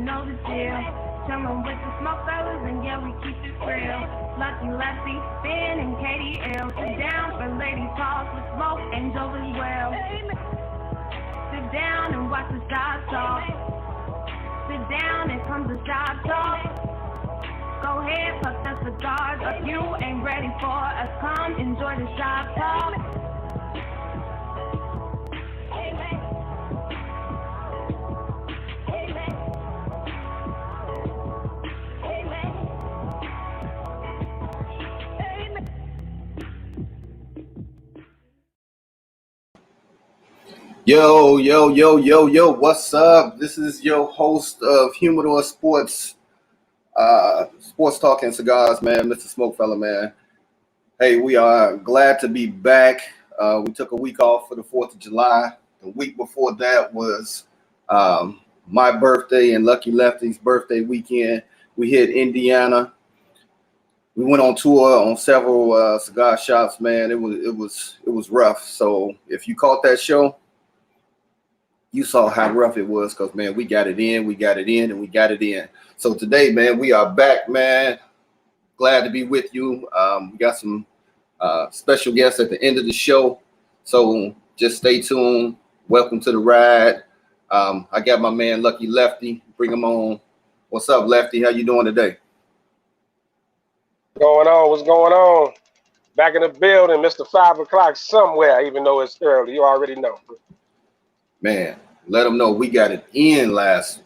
know the deal. Chillin' with the SmokeFellas, and yeah, we keep it real. Lucky, Lefty, Ben, and KDL. Sit down for lady talk with Smoke and Joe as well. Sit down and watch the shop talk. Sit down and come to shop talk. Go ahead, puff the cigars. If you ain't ready for us, come enjoy the shop talk. Yo, what's up? This is your host of Humidor Sports Talk and Cigars, man, Mr. Smokefella, man. Hey, we are glad to be back. We took a week off for the 4th of July. The week before that was my birthday and Lucky Lefty's birthday weekend. We hit Indiana. We went on tour on several cigar shops, man. It was rough. So if you caught that show, you saw how rough it was because, man, we got it in. So today, man, we are back, man. Glad to be with you. We got some special guests at the end of the show. So just stay tuned. Welcome to the ride. I got my man, Lucky Lefty. Bring him on. What's up, Lefty? How you doing today? What's going on? Back in the building, Mr. 5 o'clock somewhere, even though it's early. You already know. Man, let them know we got it in last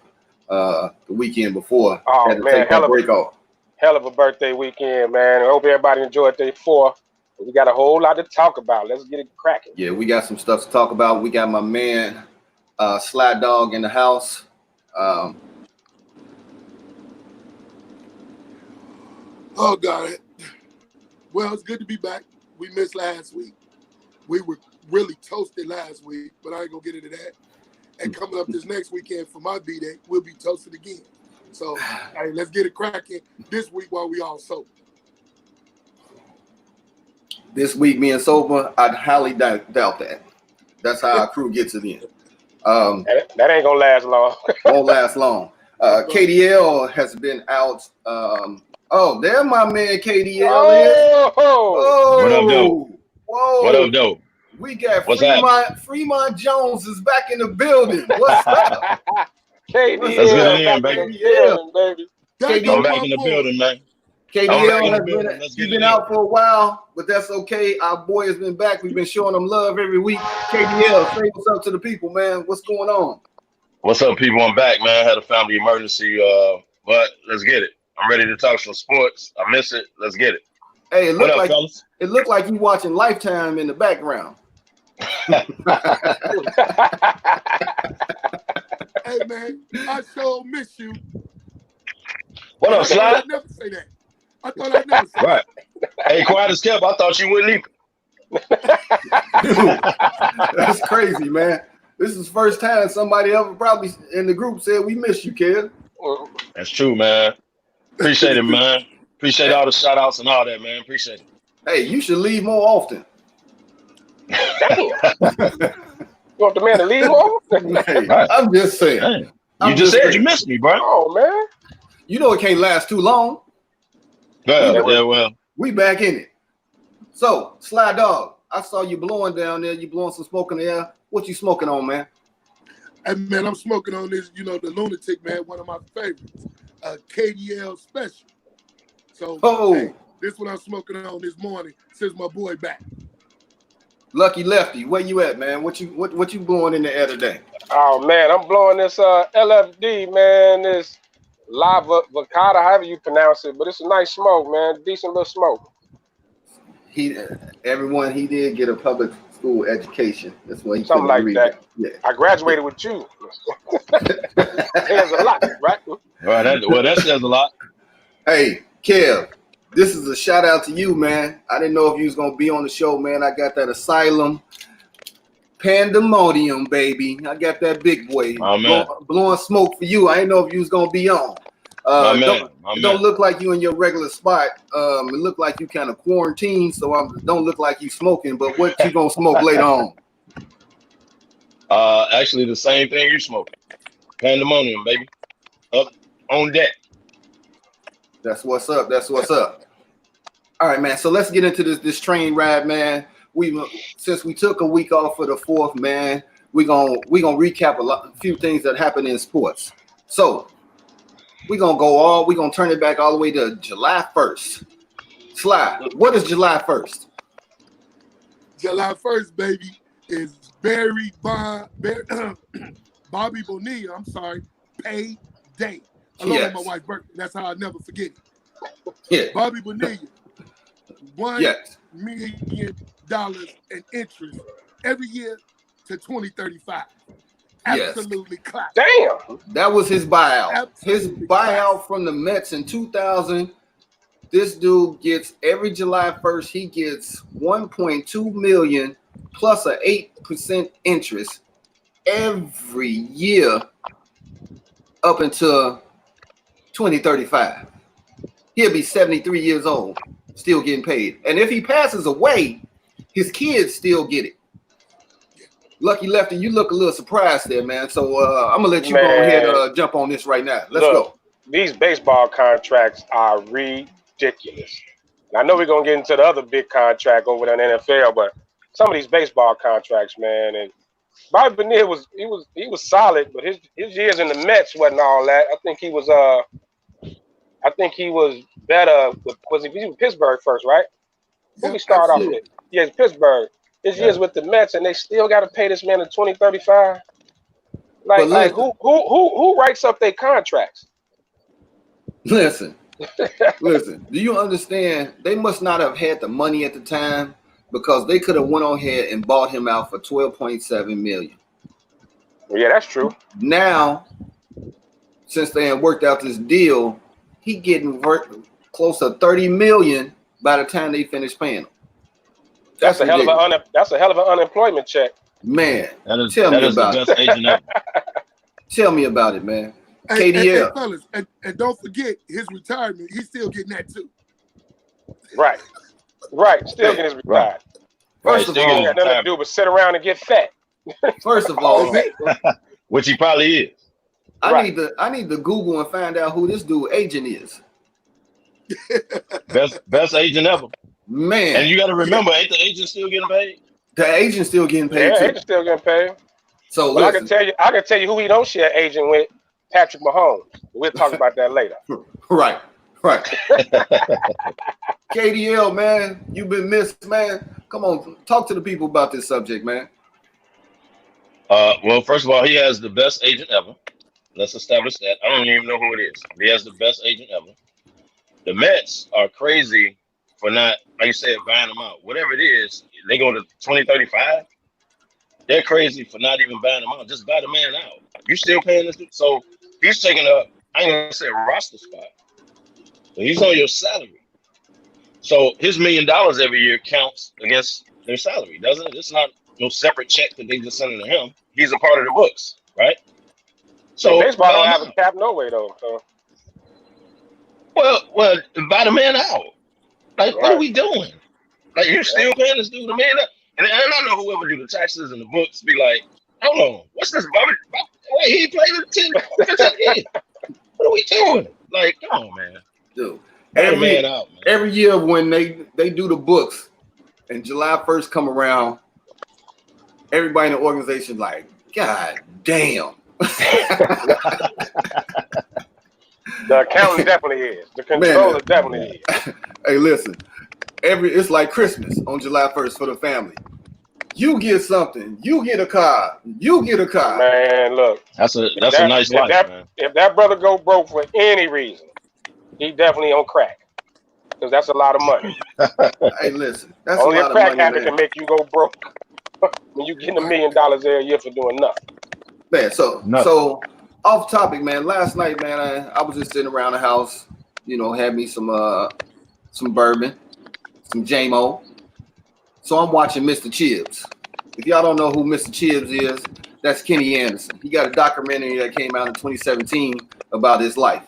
the weekend before. Oh, had to man, take that break off. Hell of a birthday weekend, man. I hope everybody enjoyed day 4. We got a whole lot to talk about. Let's get it cracking. Yeah, we got some stuff to talk about. We got my man Sly Dog in the house. Oh, God. Well, it's good to be back. We missed last week. We were really toasted last week, but I ain't going to get into that. And coming up this next weekend for my B-Day, we'll be toasted again. So, hey, let's get it cracking this week while we all sober. This week being sober, I'd highly doubt that. That's how our crew gets it in. That ain't going to last long. Won't last long. KDL has been out. There my man KDL is. What up, though? Whoa. What up, though? We got Fremont Jones is back in the building. What's up? KDL, let's get it in, baby. KDL. I'm back in the building, man. KDL has been out for a while, but that's okay. Our boy has been back. We've been showing him love every week. KDL, say what's up to the people, man. What's going on? What's up, people? I'm back, man. I had a family emergency, but let's get it. I'm ready to talk some sports. I miss it. Let's get it. Hey, what up, fellas? It looked like you watching Lifetime in the background. Hey, man, I sure miss you. What up, Sly? I'd never say that. I thought I'd never say that. Right. Hey, quiet as kept. I thought you wouldn't either. That's crazy, man. This is the first time somebody ever probably in the group said we miss you, kid. That's true, man. Appreciate it, man. Appreciate all the shout outs and all that, man. Appreciate it. Hey, you should leave more often. Damn. You want the man to leave more? Hey, I'm just saying. Dang. You just said you missed me, bro. Oh, man. You know it can't last too long. Well. We back in it. So, Sly Dog, I saw you blowing down there. You blowing some smoke in the air. What you smoking on, man? Hey, man, I'm smoking on this, the Lunatic, man, one of my favorites, KDL Special. So, hey, this is what I'm smoking on this morning since my boy back. Lucky Lefty, where you at, man? What you blowing in the air today? Oh, man, I'm blowing this LFD, man, this Lava Avocado, however you pronounce it, but it's a nice smoke, man, decent little smoke. He did get a public school education. That's why he something like that. Yeah. I graduated with you. There's a lot, right? That says a lot. Hey, Kev, this is a shout out to you, man. I didn't know if you was gonna be on the show, man. I got that Asylum Pandemonium, baby. I got that big boy blowing smoke for you. I didn't know if you was gonna be on. Don't look like you in your regular spot. It look like you kind of quarantined, so don't look like you smoking. But what you gonna smoke later on? Actually, the same thing you smoking. Pandemonium, baby. up on deck. That's what's up. That's what's up. All right, man. So let's get into this train ride, man. Since we took a week off for the 4th, man, we gonna recap a few things that happened in sports. So we're gonna turn it back all the way to July 1st. Sly, what is July 1st? July 1st, baby, is Bobby Bonilla, pay day. Along with my wife's birthday. That's how I never forget it. Yeah. Bobby Bonilla, $1 Yes. million in interest every year to 2035. Yes. Absolutely clap. Damn. That was his buyout. Absolutely His buyout from the Mets in 2000. This dude gets every July 1st, he gets $1.2 million plus an 8% interest every year up until 2035. He'll be 73 years old, still getting paid. And if he passes away, his kids still get it. Lucky Lefty, you look a little surprised there, man. So I'm gonna let you go ahead jump on this right now. Let's go. These baseball contracts are ridiculous. And I know we're gonna get into the other big contract over there in the NFL, but some of these baseball contracts, man, and Bobby Bonilla was solid, but his years in the Mets wasn't all that. I think he was better with was he was Pittsburgh first, right? Who we start off with? Yeah, Pittsburgh. His years with the Mets, and they still got to pay this man in 2035. Like who writes up their contracts? Listen. Do you understand? They must not have had the money at the time because they could have went on ahead and bought him out for $12.7 million. Yeah, that's true. Now, since they had worked out this deal, he getting close to $30 million by the time they finish paying him. That's a hell of an unemployment check. Man, tell me about it. Tell me about it, man. Hey, KDL. Fellas, and don't forget his retirement. He's still getting that too. Right. Still getting his retired. First of all, got nothing to do but sit around and get fat. First of all, which he probably is. I need to Google and find out who this dude agent is. Best agent ever. Man. And you got to remember, ain't the agent still getting paid? The agent's still getting paid too. The agent's still getting paid. So I can tell you who he don't share agent with. Patrick Mahomes. We'll talk about that later. Right. KDL, man, you've been missed, man. Come on, talk to the people about this subject, man. Well, first of all, he has the best agent ever. Let's establish that. I don't even know who it is. He has the best agent ever. The Mets are crazy for not, like you said, buying them out. Whatever it is, they go to 2035. They're crazy for not even buying them out. Just buy the man out. You still paying this? So he's taking a, I ain't gonna say a roster spot, but he's on your salary. So his $1 million every year counts against their salary, doesn't it? It's not no separate check that they just send to him. He's a part of the books, right? So baseball don't have a cap no way though. So. Well, buy the man out. Like, what are we doing? Like, you're still paying this dude $1 million. And I know whoever do the taxes and the books be like, hold on, what's this? Wait, he played in 10, 15 years. What are we doing? Like, come on, man. Dude, man. Every year when they do the books and July 1st come around, everybody in the organization like, God damn. The accountant definitely is. The controller definitely is. Hey, listen. It's like Christmas on July 1st for the family. You get something. You get a car. You get a car. Man, look. That's a nice life, man. If that brother go broke for any reason, he definitely on crack. Because that's a lot of money. Hey, listen. That's only a lot a crack of money. habit can make you go broke. When you getting $1 million every year for doing nothing. Man, so off topic, man. Last night, man, I was just sitting around the house, had me some bourbon, some JMO. So I'm watching Mr. Chibbs. If y'all don't know who Mr. Chibbs is, that's Kenny Anderson. He got a documentary that came out in 2017 about his life.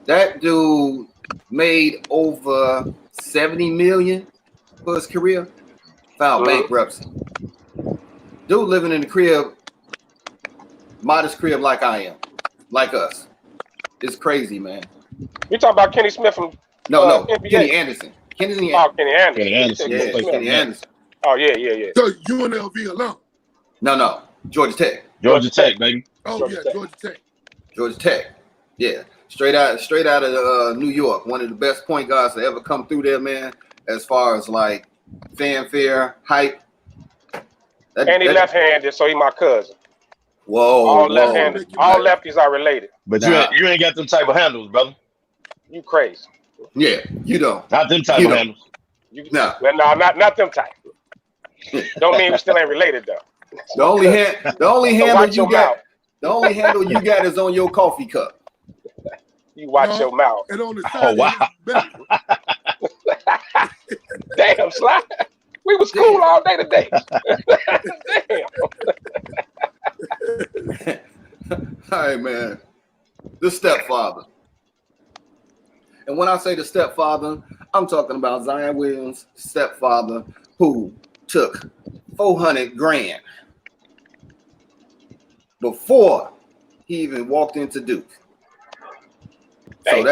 That dude made over $70 million for his career, filed bankruptcy. Dude living in the crib, modest crib like I am. like us. It's crazy, man. You talking about Kenny Smith from No, NBA? Kenny Anderson. Kenny Oh, Anderson. Kenny Anderson. Kenny Anderson. Yeah, Smith. Kenny Anderson. Oh, yeah. So UNLV alone. No, Georgia Tech. Georgia Tech, baby. Oh Georgia yeah, Tech. Georgia Tech. Georgia Tech. Yeah, straight out of New York. One of the best point guards to ever come through there, man. As far as like fanfare, hype. And he left-handed, so he my cousin. Whoa, All left-handed. All lefties are related. But Nah. you ain't got them type of handles, brother. You crazy. Yeah, you don't. Not them type You of don't. handles. No. Well, no, not them type. Don't mean we still ain't related though. The only handle watch you your got. mouth. The only handle you got is on your coffee cup. You watch your mouth. And on the side, Oh, wow. Damn, Sly. We was cool all day today. Damn. All right, man. The stepfather. And when I say the stepfather, I'm talking about Zion Williams' stepfather, who took $400,000 before he even walked into Duke. So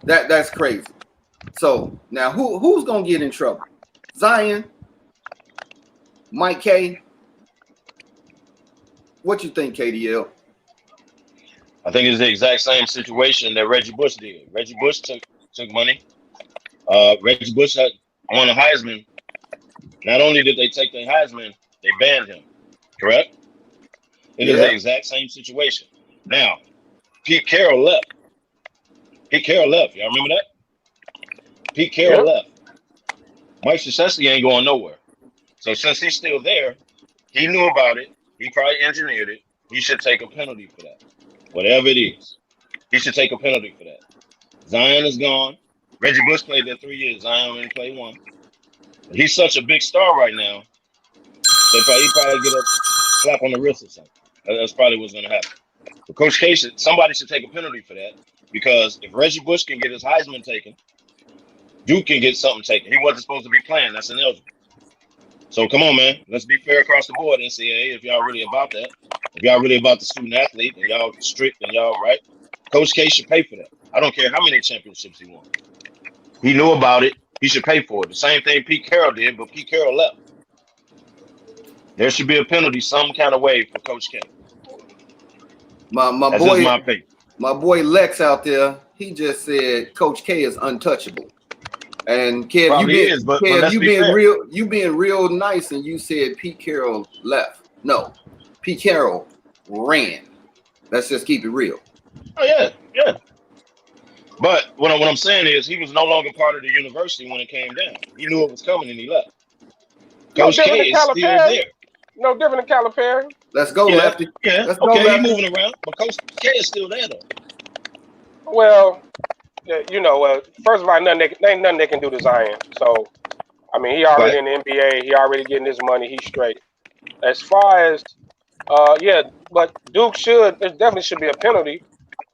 that's crazy. So now who's gonna get in trouble? Zion, Mike K. What you think, KDL? I think it's the exact same situation that Reggie Bush did. Reggie Bush took money. Reggie Bush had won a Heisman. Not only did they take the Heisman, they banned him. Correct? It is the exact same situation. Now, Pete Carroll left. Y'all remember that? Pete Carroll left. Mike Krzyzewski ain't going nowhere. So since he's still there, he knew about it. He probably engineered it. He should take a penalty for that. Whatever it is. He should take a penalty for that. Zion is gone. Reggie Bush played there 3 years. Zion only played 1. He's such a big star right now. He probably get a slap on the wrist or something. That's probably what's going to happen. But Coach K, somebody should take a penalty for that, because if Reggie Bush can get his Heisman taken, Duke can get something taken. He wasn't supposed to be playing. That's ineligible. So come on, man. Let's be fair across the board, NCAA, if y'all really about that. If y'all really about the student athlete and y'all strict and y'all right, Coach K should pay for that. I don't care how many championships he won. He knew about it. He should pay for it. The same thing Pete Carroll did, but Pete Carroll left. There should be a penalty some kind of way for Coach K. That's just my opinion. My boy Lex out there, he just said Coach K is untouchable. And Kev, you being real nice, and you said Pete Carroll left. No, Pete Carroll ran. Let's just keep it real. Oh yeah. But what I'm saying is he was no longer part of the university when it came down. He knew it was coming and he left. Coach K is still there. No different than Calipari. Let's go, Lefty. Yeah, let's go, okay, Lefty. He's moving around, but Coach K is still there though. Well, first of all, ain't nothing they can do to Zion. So, I mean, he already in the NBA. He already getting his money. He's straight. As far as, but Duke there definitely should be a penalty.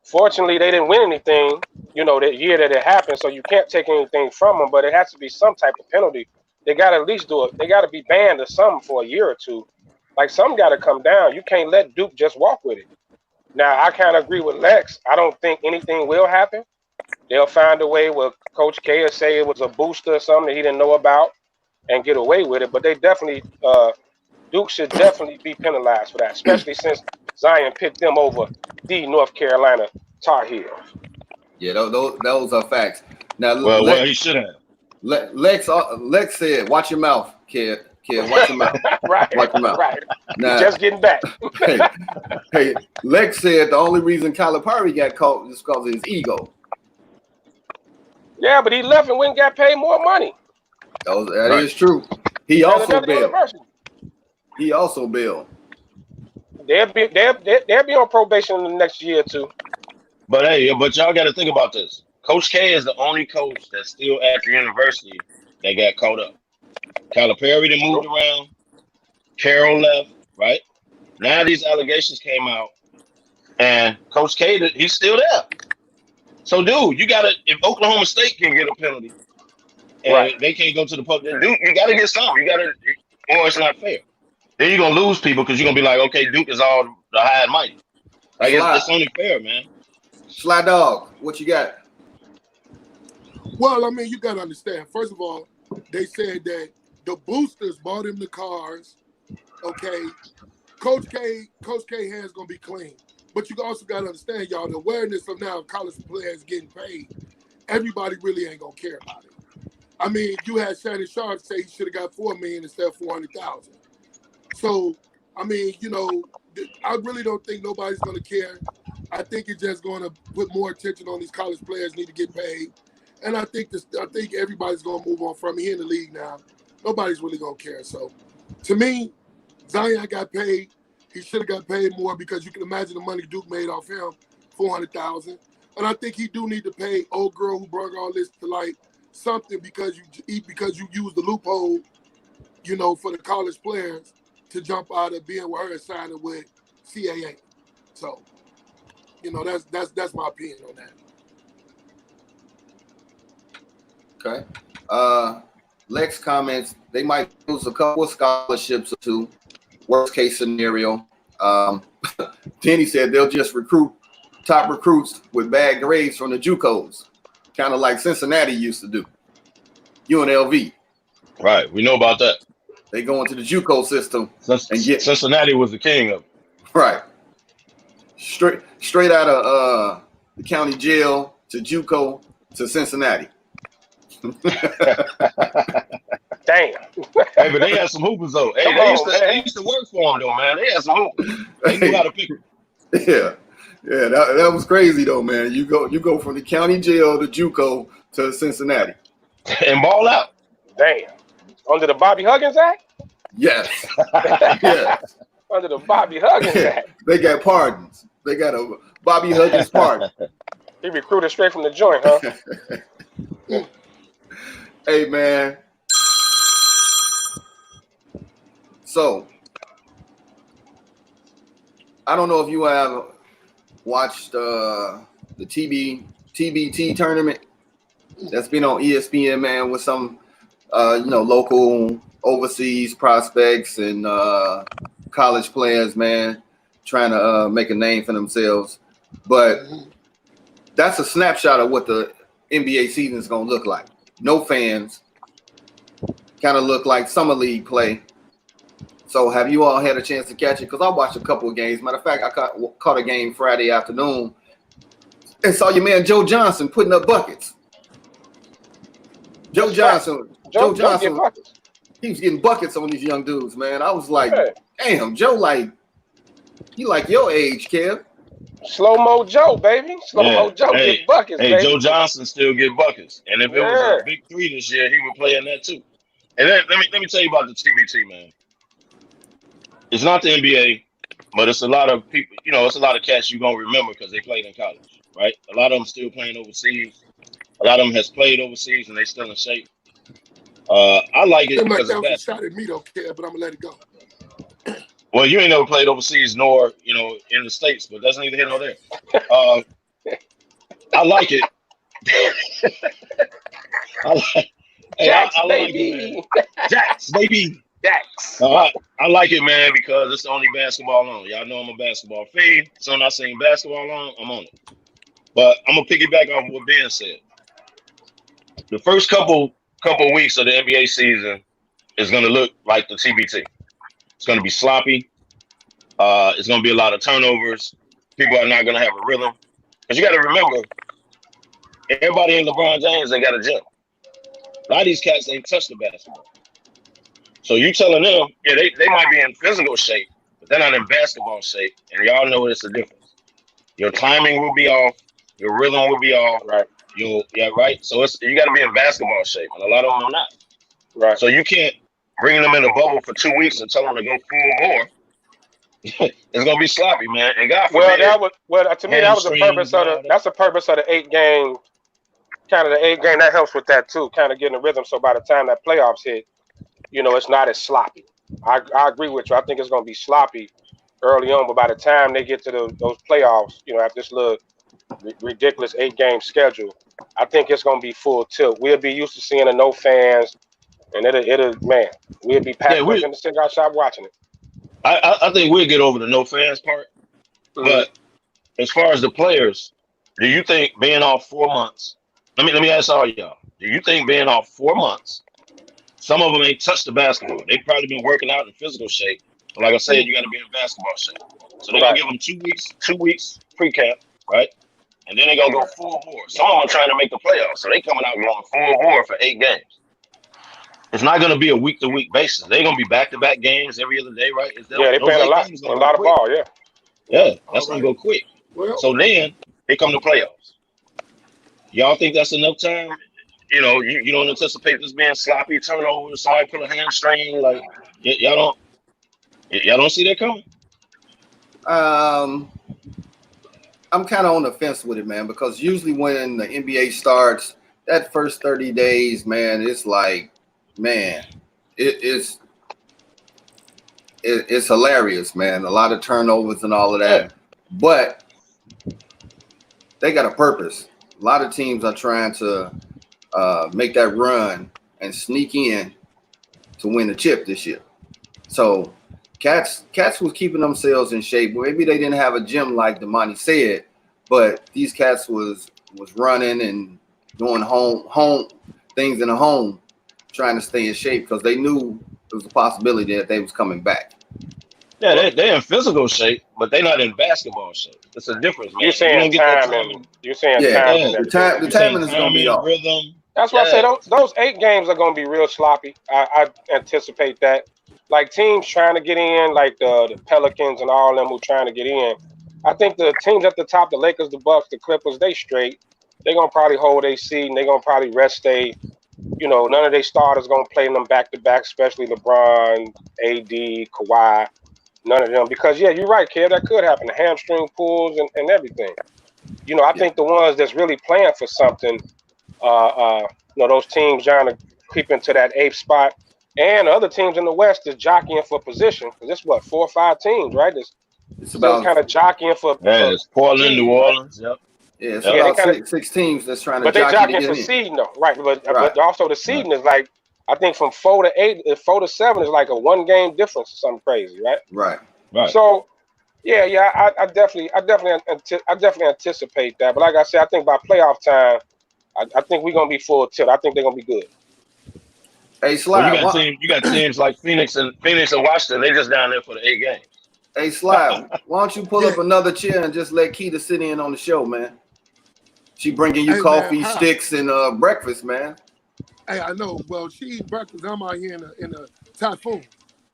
Fortunately, they didn't win anything, that year that it happened. So you can't take anything from them, but it has to be some type of penalty. They got to at least do it. They got to be banned or something for a year or two. Like, something got to come down. You can't let Duke just walk with it. Now, I kind of agree with Lex. I don't think anything will happen. They'll find a way where Coach K will say it was a booster or something that he didn't know about and get away with it. But they definitely, Duke should definitely be penalized for that, especially since Zion picked them over the North Carolina Tar Heels. Yeah, those are facts. Now, well, he should have. Lex said, "Watch your mouth, kid. Watch your mouth. Right. Watch your mouth." Right. Now, just getting back. hey, Lex said the only reason Calipari got caught is because of his ego. Yeah, but he left and went and got paid more money. That is true. He also bailed. They'll be on probation in the next year or two. But y'all got to think about this. Coach K is the only coach that's still at the university that got caught up. Calipari that moved around. Carroll left, right? Now these allegations came out, and Coach K, he's still there. So, dude, if Oklahoma State can get a penalty, and they can't go to the public, dude, you got to get something. Or it's not fair. Then you're going to lose people because you're going to be like, okay, Duke is all the high and mighty. Like it's only fair, man. Sly Dog, what you got? Well, I mean, you got to understand. First of all, they said that the boosters bought him the cars. Okay, Coach K hands gonna be clean. But you also got to understand, y'all, the awareness of now college players getting paid. Everybody really ain't gonna care about it. I mean, you had Shannon Sharp say he should have got $4 million instead of $400,000. So, I mean, you know, I really don't think nobody's gonna care. I think it's just gonna put more attention on these college players need to get paid. And I think everybody's gonna move on from here in the league now. Nobody's really gonna care. So, to me, Zion got paid. He should have got paid more because you can imagine the money Duke made off him, $400,000. And I think he do need to pay old girl who brought all this to light something because you use the loophole, you know, for the college players to jump out of being with her and signing with CAA. So, you know, that's my opinion on that. Okay. Lex comments they might lose a couple of scholarships or two. Worst case scenario. Then he said they'll just recruit top recruits with bad grades from the JUCOs, kind of like Cincinnati used to do. UNLV. Right. We know about that. They go into the JUCO system and get Cincinnati was the king of it. Right. Straight out of the county jail to JUCO to Cincinnati. Damn. Hey, but they had some hoopers though. Hey, they used to work for them though, man. They had some hoopers. They knew how to pick them. Yeah, that was crazy though, man. You go from the county jail to JUCO to Cincinnati and ball out. Damn. Under the Bobby Huggins Act? Yes. Yes. Under the Bobby Huggins Act. They got pardons. They got a Bobby Huggins pardon. He recruited straight from the joint, huh? Hey, man. So, I don't know if you have watched the TBT tournament that's been on ESPN, man, with some, local overseas prospects and college players, man, trying to make a name for themselves. But that's a snapshot of what the NBA season is going to look like. No fans, kind of look like summer league play. So have you all had a chance to catch it? Because I watched a couple of games. Matter of fact, I caught a game Friday afternoon and saw your man Joe Johnson putting up buckets. Joe Johnson, he was getting buckets on these young dudes, man. I was like, damn, Joe, he like your age, Kev. Slow-mo Joe, baby. Slow-mo Joe get buckets, baby. Joe Johnson still get buckets. And if it was a big three this year, he would play in that too. And then, let me tell you about the TBT, man. It's not the NBA, but it's a lot of people, it's a lot of cats you're going to remember because they played in college, right? A lot of them still playing overseas. A lot of them has played overseas and they still in shape. I like it because of that. Shot at me, don't care, but I'm going to let it go. Well, you ain't never played overseas nor, in the States, but that's neither here nor there. I like it. Jax, baby. Jax, baby. Jax. I like it, man, because it's the only basketball on. Y'all know I'm a basketball fiend. So when I seen basketball on, I'm on it. But I'm going to piggyback off what Ben said. The first couple weeks of the NBA season is going to look like the TBT. It's going to be sloppy. It's going to be a lot of turnovers. People are not going to have a rhythm. Because you got to remember, everybody in LeBron James ain't got a gym. A lot of these cats ain't touched the basketball. So you telling them, they might be in physical shape, but they're not in basketball shape. And y'all know it's a difference. Your timing will be off. Your rhythm will be off. Right. Right. So you got to be in basketball shape, and a lot of them are not. Right. So you can't bring them in a bubble for 2 weeks and tell them to go full more. It's gonna be sloppy, man. And God forbid. To me that was the purpose of the purpose of the 8 game. Kind of the 8 game that helps with that too. Kind of getting a rhythm. So by the time that playoffs hit, it's not as sloppy. I agree with you. I think it's gonna be sloppy early on, but by the time they get to those playoffs, after this little ridiculous 8 game schedule, I think it's gonna be full tilt. We'll be used to seeing no fans, and it'll we'll be packed in the cigar shop watching it. I think we'll get over the no fans part, but as far as the players, do you think being off 4 months? Let me ask all y'all. Do you think being off 4 months? Some of them ain't touched the basketball. They probably been working out in physical shape. But like I said, you got to be in basketball shape. So they're gonna give them 2 weeks pre-camp, right? And then they're gonna go full bore. Some of them are trying to make the playoffs, so they coming out going full bore for 8 games. It's not gonna be a week-to-week basis. They're gonna be back-to-back games every other day, right? Yeah, they playing a lot of ball. Yeah. Yeah, that's gonna go quick. Well, So then here come the playoffs. Y'all think that's enough time? You know, you don't anticipate this being sloppy turnovers, somebody pull a hamstring, like y'all don't see that coming? I'm kind of on the fence with it, man, because usually when the NBA starts, that first 30 days, man, it's like, man, it's hilarious, man. A lot of turnovers and all of that. Yeah. But they got a purpose. A lot of teams are trying to make that run and sneak in to win the chip this year. So Cats was keeping themselves in shape. Maybe they didn't have a gym like Damani said, but these cats was running and doing home things in the home, trying to stay in shape because they knew there was a possibility that they was coming back. Yeah, they're in physical shape, but they're not in basketball shape. It's a difference, man. You're saying time, and you're saying time. The timing is going to be off. Rhythm. That's why I say those 8 games are going to be real sloppy. I anticipate that. Like teams trying to get in, like the Pelicans and all them who trying to get in. I think the teams at the top, the Lakers, the Bucks, the Clippers, they straight. They're going to probably hold their seed, and they're going to probably rest none of their starters going to play them back-to-back, especially LeBron, AD, Kawhi. None of them. Because, yeah, you're right, Kev. That could happen. The hamstring pulls and everything. I think the ones that's really playing for something, those teams trying to creep into that 8th spot, and other teams in the West is jockeying for position. Because it's 4 or 5 teams, right? It's about kind of jockeying for. Yeah, it's Portland, New Orleans. Yep. Yeah, it's about 6 teams that's trying to. But they're jockeying for seeding, though, right? But also the seeding is like, I think from 4 to 8, 4 to 7 is like a 1-game difference or something crazy, right? Right. So, yeah, I definitely anticipate that. But like I said, I think by playoff time, I think we're gonna be full tilt. I think they're gonna be good. Hey, Slide. You got teams like Phoenix and Washington. They just down there for the 8 games. Hey, Slide. Why don't you pull up another chair and just let Keita sit in on the show, man? She bringing you coffee, sticks, and breakfast, man. Hey, I know. Well, she eats breakfast. I'm out here in a typhoon,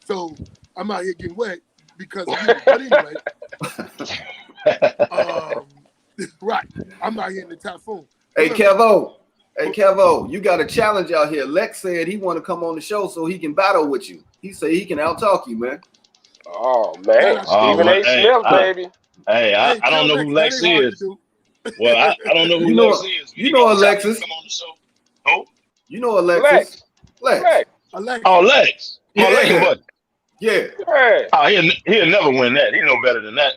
so I'm out here getting wet because of you. But anyway, right. I'm out here in the typhoon. Hey, Kevo, you got a challenge out here. Lex said he want to come on the show so he can battle with you. He said he can out-talk you, man. Oh, man. Stephen A. Smith, baby. Hey, I don't know who Lex is. Well, I don't know who Lex is. You know Alexis. Come on the show. Oh? You know Alexis. Lex. Oh, Lex. Yeah. Oh, Lex, buddy. Yeah. Hey. Oh, he'll never win that. He know better than that.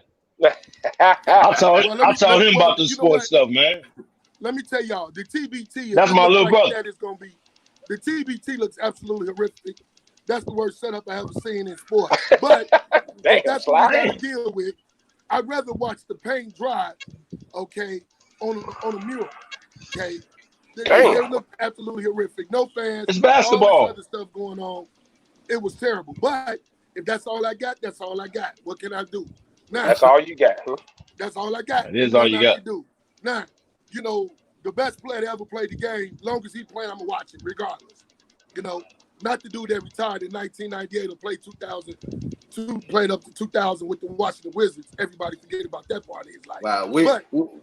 I'll tell him about the sports stuff, man. Let me tell y'all, the TBT. That's my little brother. That is going to be. The TBT looks absolutely horrific. That's the worst setup I ever seen in sports. But that's what we got to deal with. I'd rather watch the paint dry, okay, on a mural, okay. They look absolutely horrific. No fans. It's basketball. All this other stuff going on. It was terrible. But if that's all I got, that's all I got. What can I do? Now, that's all you got. Huh? That's all I got. It is all you got. Do. Now, the best player to ever play the game, long as he's playing, I'm going to watch it regardless. Not the dude that retired in 1998 or played 2002, played up to 2000 with the Washington Wizards. Everybody forget about that part of his life. Wow,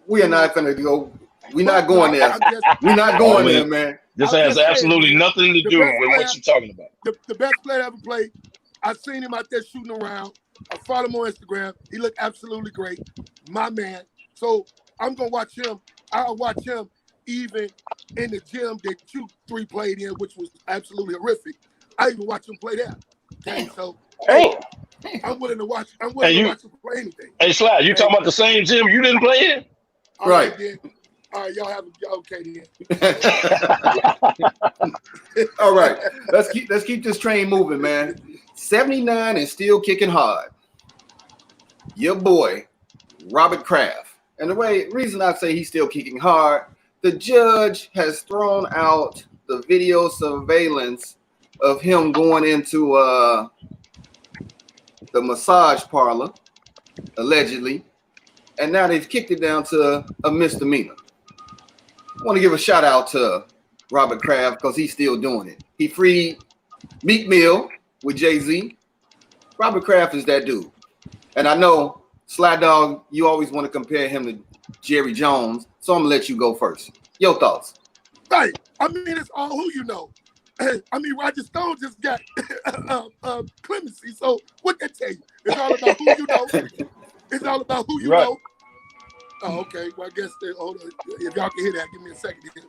we are not going to go. We're not going there. We're not going there, man. This has absolutely nothing to do with what you're talking about. The best player ever played. I've seen him out there shooting around. I follow him on Instagram. He looked absolutely great. My man. So I'm going to watch him. I'll watch him even in the gym that you 3 played in, which was absolutely horrific. I even watch him play there. Okay, so I'm willing to watch. I'm willing to watch him play anything. Hey, Slide, you talking about the same gym you didn't play in? All right, then. All right, y'all have okay then. All right, let's keep this train moving, man. 79 and still kicking hard. Your boy, Robert Kraft. And the reason I say he's still kicking hard, the judge has thrown out the video surveillance of him going into the massage parlor, allegedly, and now they've kicked it down to a misdemeanor. I want to give a shout out to Robert Kraft because he's still doing it. He freed Meek Mill with Jay-Z. Robert Kraft is that dude. And I know, Sly Dog, you always want to compare him to Jerry Jones, so I'm going to let you go first. Your thoughts? Right. I mean, it's all who you know. I mean, Roger Stone just got clemency, so what that tell you? It's all about who you know. It's all about who you know. Oh, okay. Well, I guess hold on. If y'all can hear that, give me a second here.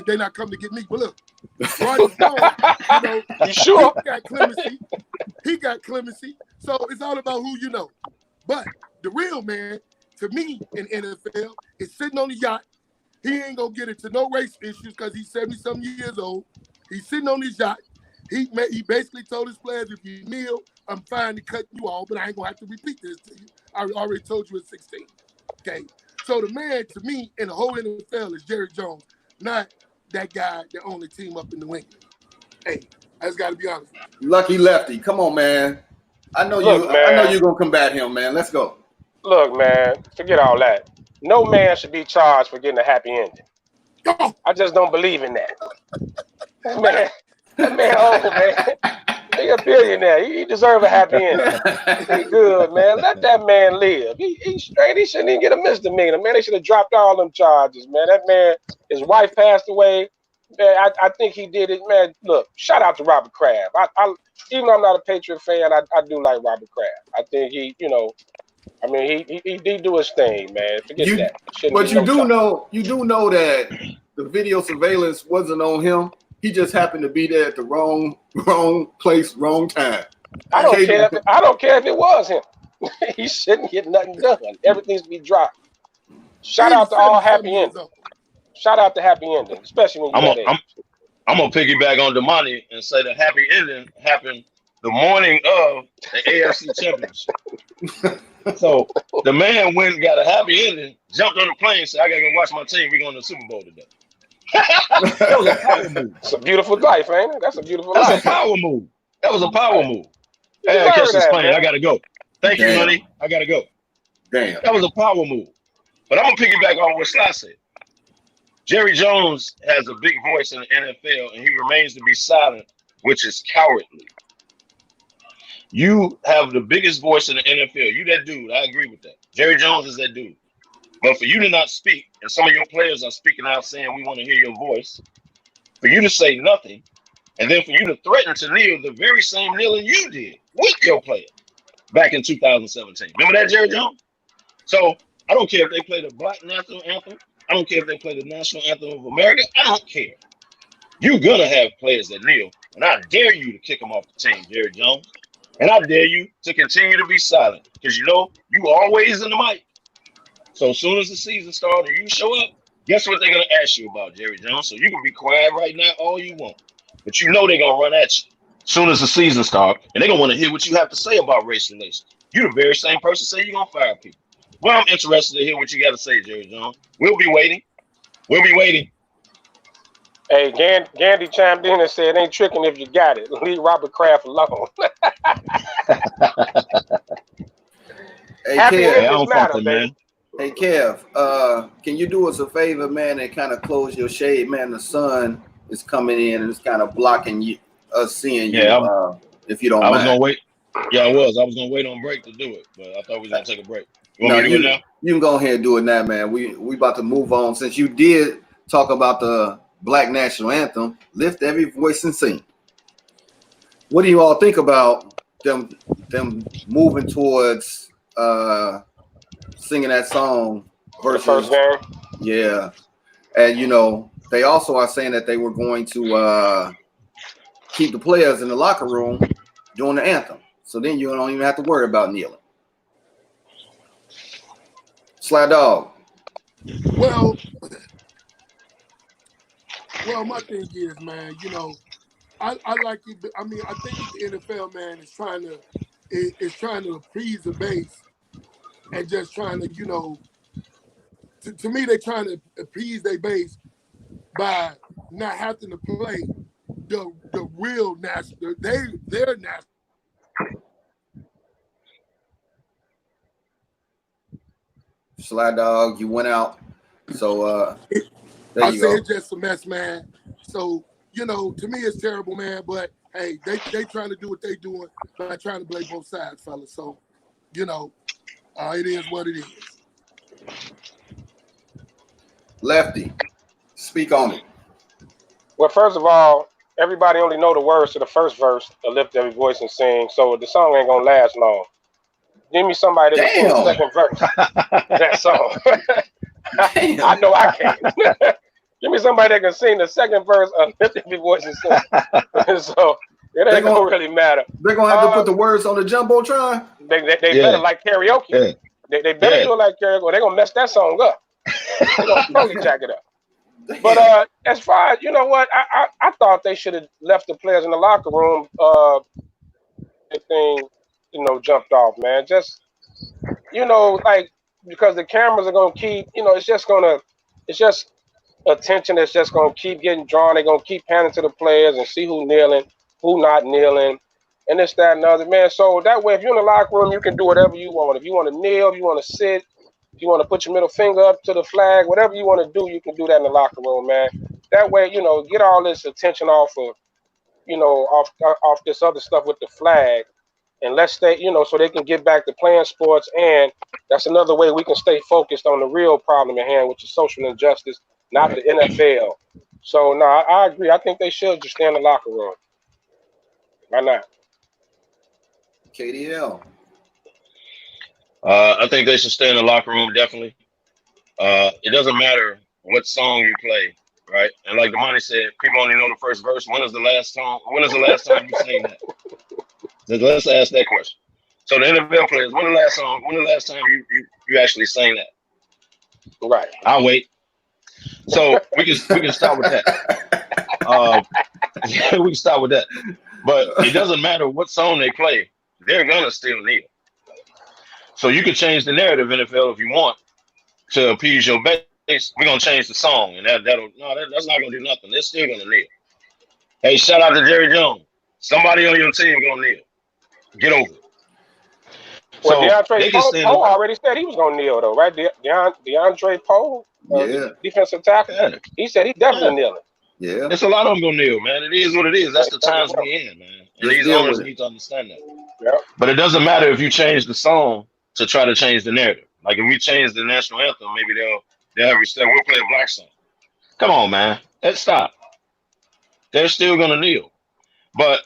They're not coming to get me, but look, Roger Stone, you know, You sure? he got clemency. He got clemency. So it's all about who you know. But the real man, to me, in NFL, is sitting on the yacht. He ain't gonna get into no race issues because he's 70-something years old. He's sitting on his yacht. He basically told his players, if you kneel, I'm fine to cut you off, but I ain't gonna have to repeat this to you. I already told you at 16. Okay. So the man, to me, in the whole NFL is Jerry Jones, not that guy that only team up in New England. Hey, I just gotta be honest. Lucky Lefty, come on, man. I know Look, man. I know you're gonna combat him, man. Let's go. Look, man, forget all that. No man should be charged for getting a happy ending. Oh, I just don't believe in that. That man old, man. He a billionaire. He deserve a happy ending. He good, man. Let that man live. He's straight. He shouldn't even get a misdemeanor, man. They should have dropped all them charges, man. That man, his wife passed away. Man, I think he did it, man. Look, shout out to Robert Kraft. Even though I'm not a Patriot fan, I do like Robert Kraft. I think he, you know, I mean, he do his thing, man. Forget that. But you do know that the video surveillance wasn't on him. He just happened to be there at the wrong place, wrong time. I don't care if it was him. He shouldn't get nothing done. Everything's to be dropped. Shout out to all happy endings. Shout out to happy ending, especially when you're I'm gonna piggyback on Damani and say the happy ending happened the morning of the AFC Championship. So the man went and got a happy ending, jumped on the plane, said, "I gotta go watch my team. We're going to the Super Bowl today." That was a power move. It's a beautiful life, ain't it? That's a beautiful life. That's a power move. That was a power move. Hey, I catch this plane. I gotta go. Thank you, honey. I gotta go. Damn. That was a power move. But I'm gonna piggyback on what Sly said. Jerry Jones has a big voice in the NFL, and he remains to be silent, which is cowardly. You have the biggest voice in the NFL. You that dude. I agree with that. Jerry Jones is that dude. But for you to not speak, and some of your players are speaking out saying we want to hear your voice, for you to say nothing, and then for you to threaten to kneel the very same kneeling you did with your player back in 2017. Remember that, Jerry Jones? So I don't care if they play the Black National Anthem. I don't care if they play the National Anthem of America. I don't care. You're going to have players that kneel, and I dare you to kick them off the team, Jerry Jones. And I dare you to continue to be silent because, you know, you always in the mic. So as soon as the season starts and you show up, guess what they're going to ask you about, Jerry Jones? So you can be quiet right now all you want. But you know they're going to run at you as soon as the season starts, and they're going to want to hear what you have to say about race relations. You're the very same person say you're going to fire people. Well, I'm interested to hear what you got to say, Jerry Jones. We'll be waiting. We'll be waiting. Hey, Gandhi chimed in and said, "Ain't tricking if you got it. Leave Robert Kraft alone." Hey, Happy Kev, endings matter, man. Hey, Kev, can you do us a favor, man, and kind of close your shade, man? The sun is coming in and it's kind of blocking us seeing you, if you don't mind. I was going to wait. Yeah, I was going to wait on break to do it, but I thought we were going to take a break. You want me to do it now? You can go ahead and do it now, man. We about to move on. Since you did talk about the Black National Anthem, lift every voice and sing. What do you all think about them moving towards singing that song versus the first game? Yeah. And you know, they also are saying that they were going to keep the players in the locker room doing the anthem. So then you don't even have to worry about kneeling. Sly Dog. Well, my thing is, man, you know, I like it. I mean, I think the NFL, man, is trying to appease the base and just trying to, to me, they're trying to appease their base by not having to play the real national, their national. Sly Dog, you went out. So there I you say go. it's just a mess, man. So, to me it's terrible, man. But hey, they trying to do what they doing by trying to play both sides, fellas. So, it is what it is. Lefty, speak on it. Well, first of all, everybody only know the words to the first verse to lift every voice and sing, so the song ain't gonna last long. Give me somebody that can sing the second verse. That song. I know I can't. Give me somebody that can sing the second verse of lift every voice and sing. So it ain't gonna really matter. They're gonna have to put the words on the jumbotron. They better like karaoke. Yeah. They better do it like karaoke, or they're gonna mess that song up. They're gonna totally jack it up. But as far as, you know what, I thought they should have left the players in the locker room. The thing, jumped off, man. Just, like, because the cameras are gonna keep, it's just attention that's just gonna keep getting drawn. They're gonna keep panning to the players and see who kneeling, who not kneeling, and this, that, and the other, man. So that way, if you're in the locker room, you can do whatever you want. If you want to kneel, if you want to sit, if you want to put your middle finger up to the flag, whatever you want to do, you can do that in the locker room, man. That way, get all this attention off of, off this other stuff with the flag, and let's stay, so they can get back to playing sports. And that's another way we can stay focused on the real problem at hand, which is social injustice, not the NFL. So, no, I agree. I think they should just stay in the locker room. Why not? KDL. I think they should stay in the locker room, definitely. It doesn't matter what song you play, right? And like Damani said, people only know the first verse. When is the last time you sang that? Let's ask that question. So the NFL players, when the last time you actually sang that? Right. I'll wait. So we can start with that. We can start with that. But it doesn't matter what song they play, they're gonna still kneel. So you can change the narrative, NFL, if you want to appease your base. We're gonna change the song, and that's not gonna do nothing. They're still gonna kneel. Hey, shout out to Jerry Jones. Somebody on your team gonna kneel. Get over it. Well, DeAndre Poe already said he was gonna kneel, though, right? DeAndre Poe, defensive tackle, he said he definitely kneeling. Yeah, there's a lot of them gonna kneel, man. It is what it is. That's the times we're in, man. And these owners need to understand that. Yeah. But it doesn't matter if you change the song to try to change the narrative. Like if we change the national anthem, maybe they'll have respect. We'll play a black song. Come on, man. Let's stop. They're still gonna kneel. But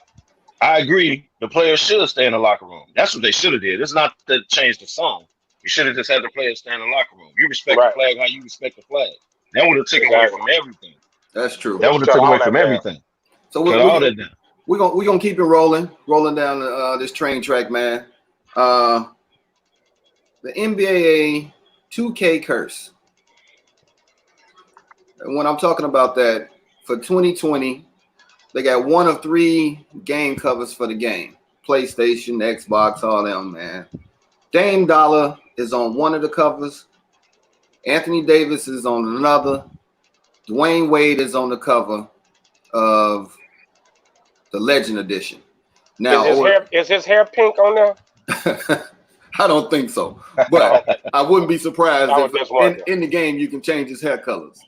I agree, the players should stay in the locker room. That's what they should have did. It's not to change the song. You should have just had the players stay in the locker room. You respect the flag how you respect the flag. That would have taken away from everything. That's true. That would have taken away from everything. So we're gonna keep it rolling down this train track, man. The NBA 2K curse. And when I'm talking about that, for 2020, they got one of 3 game covers for the game. PlayStation, Xbox, all them, man. Dame Dollar is on one of the covers. Anthony Davis is on another. Dwayne Wade is on the cover of the Legend Edition. Now, is his hair pink on there? I don't think so, but I wouldn't be surprised if in the game you can change his hair colors.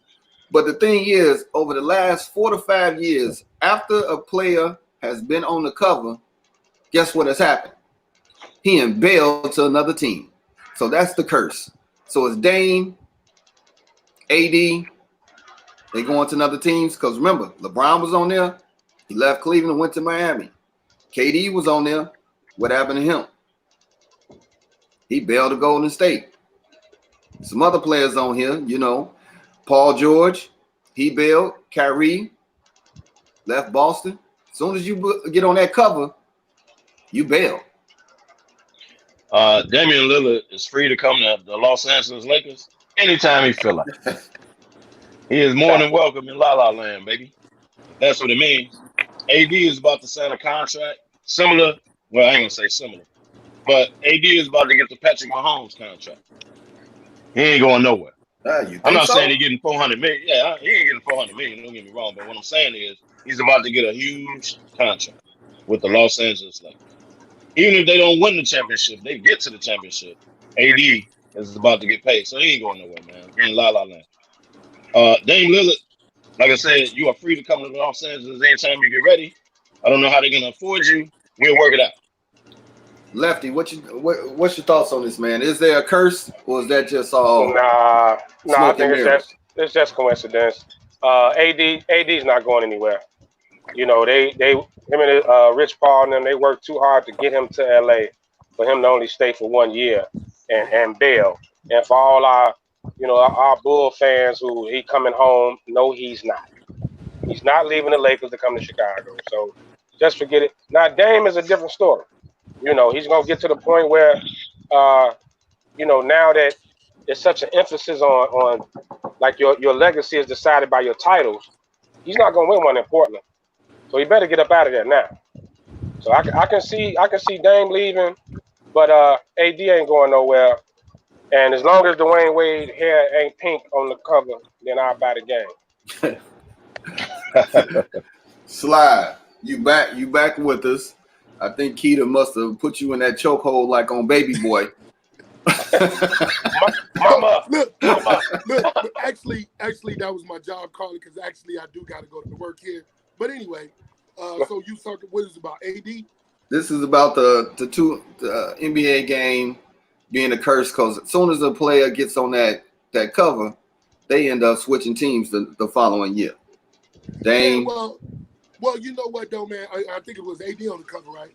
But the thing is, over the last 4 to 5 years, after a player has been on the cover, guess what has happened? He unveiled to another team. So that's the curse. So it's Dame, AD, they going to another teams. Because remember, LeBron was on there. He left Cleveland and went to Miami. KD was on there. What happened to him? He bailed to Golden State. Some other players on here, Paul George, he bailed. Kyrie left Boston. As soon as you get on that cover, you bail. Damian Lillard is free to come to the Los Angeles Lakers anytime he feel like. He is more than welcome in La La Land, baby. That's what it means. AD is about to sign a contract similar. Well, I ain't gonna say similar. But AD is about to get the Patrick Mahomes contract. He ain't going nowhere. You I'm think not so? saying he's getting 400 million. Yeah, he ain't getting 400 million. Don't get me wrong. But what I'm saying is he's about to get a huge contract with the Los Angeles Lakers. Even if they don't win the championship, they get to the championship. AD is about to get paid, so he ain't going nowhere, man. He ain't la la land. Dame Lillard, like I said, you are free to come to Los Angeles anytime you get ready. I don't know how they're gonna afford you. We'll work it out. Lefty, what's your thoughts on this, man? Is there a curse, or is that just all Nah, I smoke and think mirrors? it's just coincidence. AD's not going anywhere. You know, him and Rich Paul and them, they worked too hard to get him to LA for him to only stay for 1 year and bail. And for all our, our Bull fans who he coming home, no, he's not. He's not leaving the Lakers to come to Chicago. So just forget it. Now Dame is a different story. You know, he's gonna get to the point where, now that there's such an emphasis on like your legacy is decided by your titles, he's not gonna win one in Portland. So he better get up out of there now. So I can see Dame leaving, but AD ain't going nowhere. And as long as Dwayne Wade hair ain't pink on the cover, then I'll buy the game. Slide, you back with us. I think Keita must have put you in that chokehold like on Baby Boy. Mama. Look, actually, that was my job calling because actually I do got to go to work here. But anyway, so you talking what is it about AD? This is about the NBA game being a curse because as soon as a player gets on that cover, they end up switching teams the following year. Dame. Yeah, well, you know what though, man? I think it was AD on the cover, right?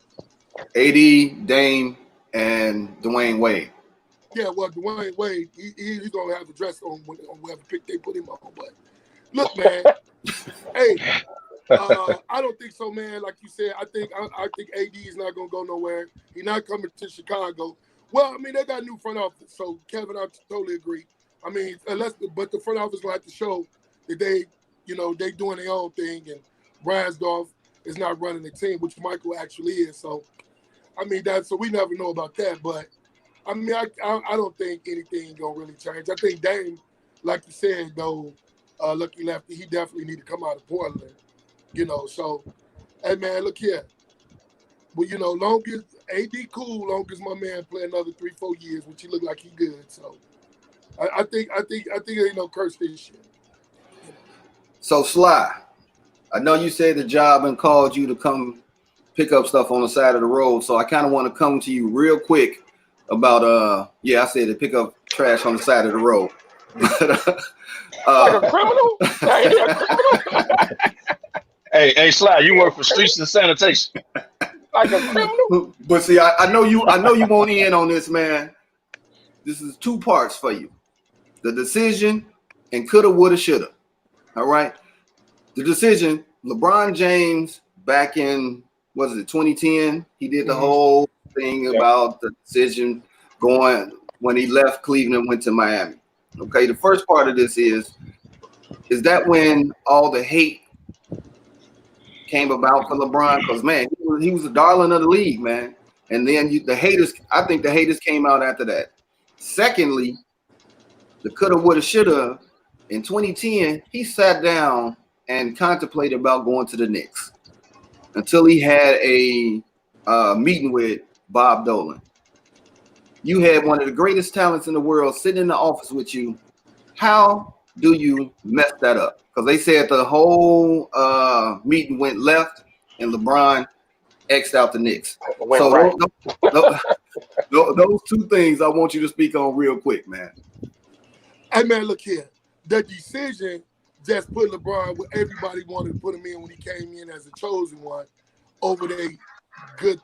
AD, Dame, and Dwayne Wade. Yeah, well, Dwayne Wade, he's gonna have the dress on whatever pick they put him on. But look, man, hey, I don't think so, man. Like you said, I think AD is not gonna go nowhere. He's not coming to Chicago. Well, I mean, they got a new front office, so Kevin, I totally agree. I mean, but the front office gonna have to show that they doing their own thing, and Bransdorf is not running the team, which Michael actually is. So, I mean, so we never know about that. But I mean, I don't think anything gonna really change. I think Dame, like you said, though, Lucky Lefty, he definitely need to come out of Portland. So, hey man, look here. Well, long as AD cool, long as my man play another 3-4 years, which he look like he good. So, I think there ain't no curse this year. So Sly, I know you said the job and called you to come pick up stuff on the side of the road. So I kind of want to come to you real quick about I said to pick up trash on the side of the road. Like a criminal? Like a criminal? Hey, Sly, you work for Streets and Sanitation. Like a criminal? But see, I know you won't in on this, man. This is two parts for you. The decision and coulda, woulda, shoulda. All right. The decision, LeBron James back in, 2010? He did the whole thing about the decision going when he left Cleveland, went to Miami. Okay. The first part of this is that when all the hate came about for LeBron? Because, man, he was a darling of the league, man. And then I think the haters came out after that. Secondly, the coulda, woulda, shoulda. In 2010, he sat down and contemplated about going to the Knicks until he had a meeting with Bob Dolan. You had one of the greatest talents in the world sitting in the office with you. How do you mess that up? Because they said the whole meeting went left and LeBron X'd out the Knicks. So right. those two things I want you to speak on real quick, man. Hey, man, look here. The decision just put LeBron where everybody wanted to put him in when he came in as a chosen one over the good,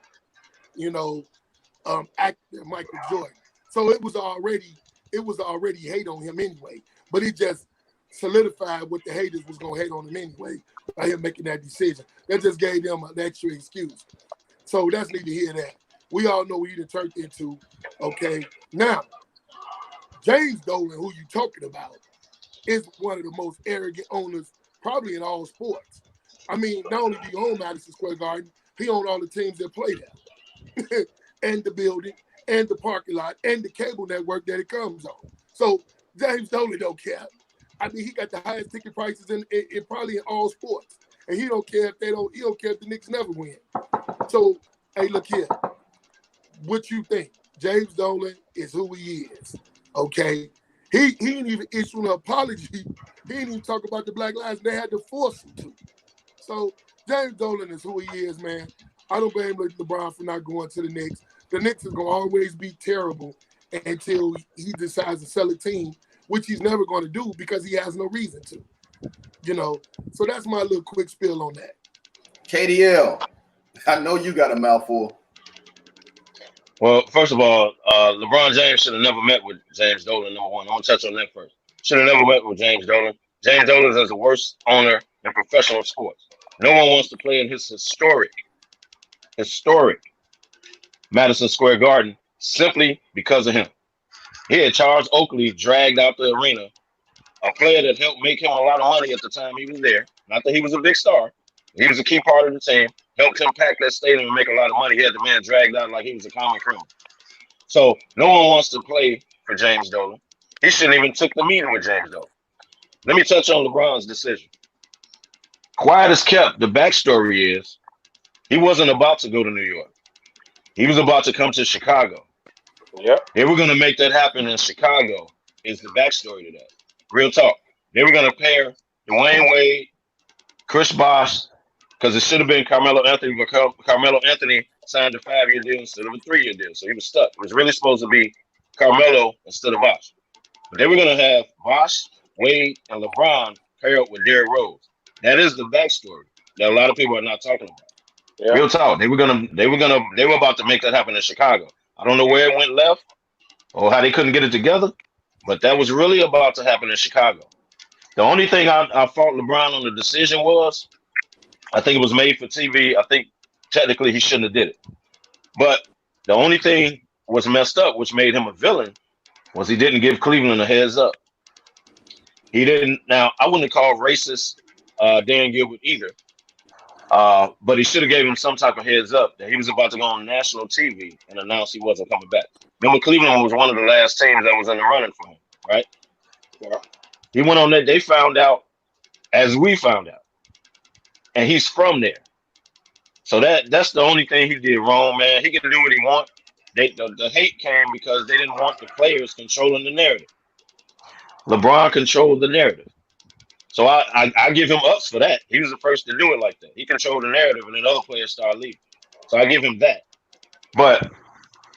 actor Michael Jordan. So it was already hate on him anyway. But it just solidified what the haters was gonna hate on him anyway by him making that decision. That just gave them an extra excuse. So that's neither here nor there. We all know what he turned into. Okay. Now, James Dolan, who you talking about, is one of the most arrogant owners probably in all sports. I mean, not only do you own Madison Square Garden, he owned all the teams that play there. and the building and the parking lot and the cable network that it comes on. So James Dolan don't care. I mean, he got the highest ticket prices in probably in all sports. And he don't care if he don't care if the Knicks never win. So, hey, look here. What you think? James Dolan is who he is. Okay. He didn't even issue an apology. He didn't even talk about the Black Lives. They had to force him to. So James Dolan is who he is, man. I don't blame LeBron for not going to the Knicks. The Knicks is gonna always be terrible until he decides to sell a team, which he's never going to do because he has no reason to. You know, so that's my little quick spill on that. KDL, I know you got a mouthful. Well, first of all, LeBron James should have never met with James Dolan, number one. I'm going to touch on that first. Should have never met with James Dolan. James Dolan is the worst owner in professional sports. No one wants to play in his historic Madison Square Garden simply because of him. He had Charles Oakley dragged out the arena, a player that helped make him a lot of money at the time he was there. Not that he was a big star. He was a key part of the team, helped him pack that stadium and make a lot of money. He had the man dragged out like he was a common criminal. So no one wants to play for James Dolan. He shouldn't even took the meeting with James Dolan. Let me touch on LeBron's decision. Quiet as kept, the backstory is he wasn't about to go to New York. He was about to come to Chicago. Yep. They were going to make that happen in Chicago is the backstory to that. Real talk. They were going to pair Dwayne Wade, Chris Bosh, because it should have been Carmelo Anthony, but Carmelo Anthony signed a 5-year deal instead of a 3-year deal. So he was stuck. It was really supposed to be Carmelo instead of Bosh. But they were going to have Bosh, Wade, and LeBron pair up with Derrick Rose. That is the backstory that a lot of people are not talking about. Yeah. Real talk. They were about to make that happen in Chicago. I don't know where it went left or how they couldn't get it together, but that was really about to happen in Chicago. The only thing I fault LeBron on the decision was, I think it was made for TV. I think technically he shouldn't have did it. But the only thing was messed up, which made him a villain, was he didn't give Cleveland a heads up. He didn't. Now, I wouldn't call racist Dan Gilbert either. But he should have gave him some type of heads up that he was about to go on national TV and announce he wasn't coming back. Remember, Cleveland was one of the last teams that was in the running for him, right? Yeah. He went on that. They found out as we found out. And he's from there. So that's the only thing he did wrong, man. He can do what he wants. The hate came because they didn't want the players controlling the narrative. LeBron controlled the narrative. So I give him ups for that. He was the first to do it like that. He controlled the narrative, and then other players started leaving. So I give him that. But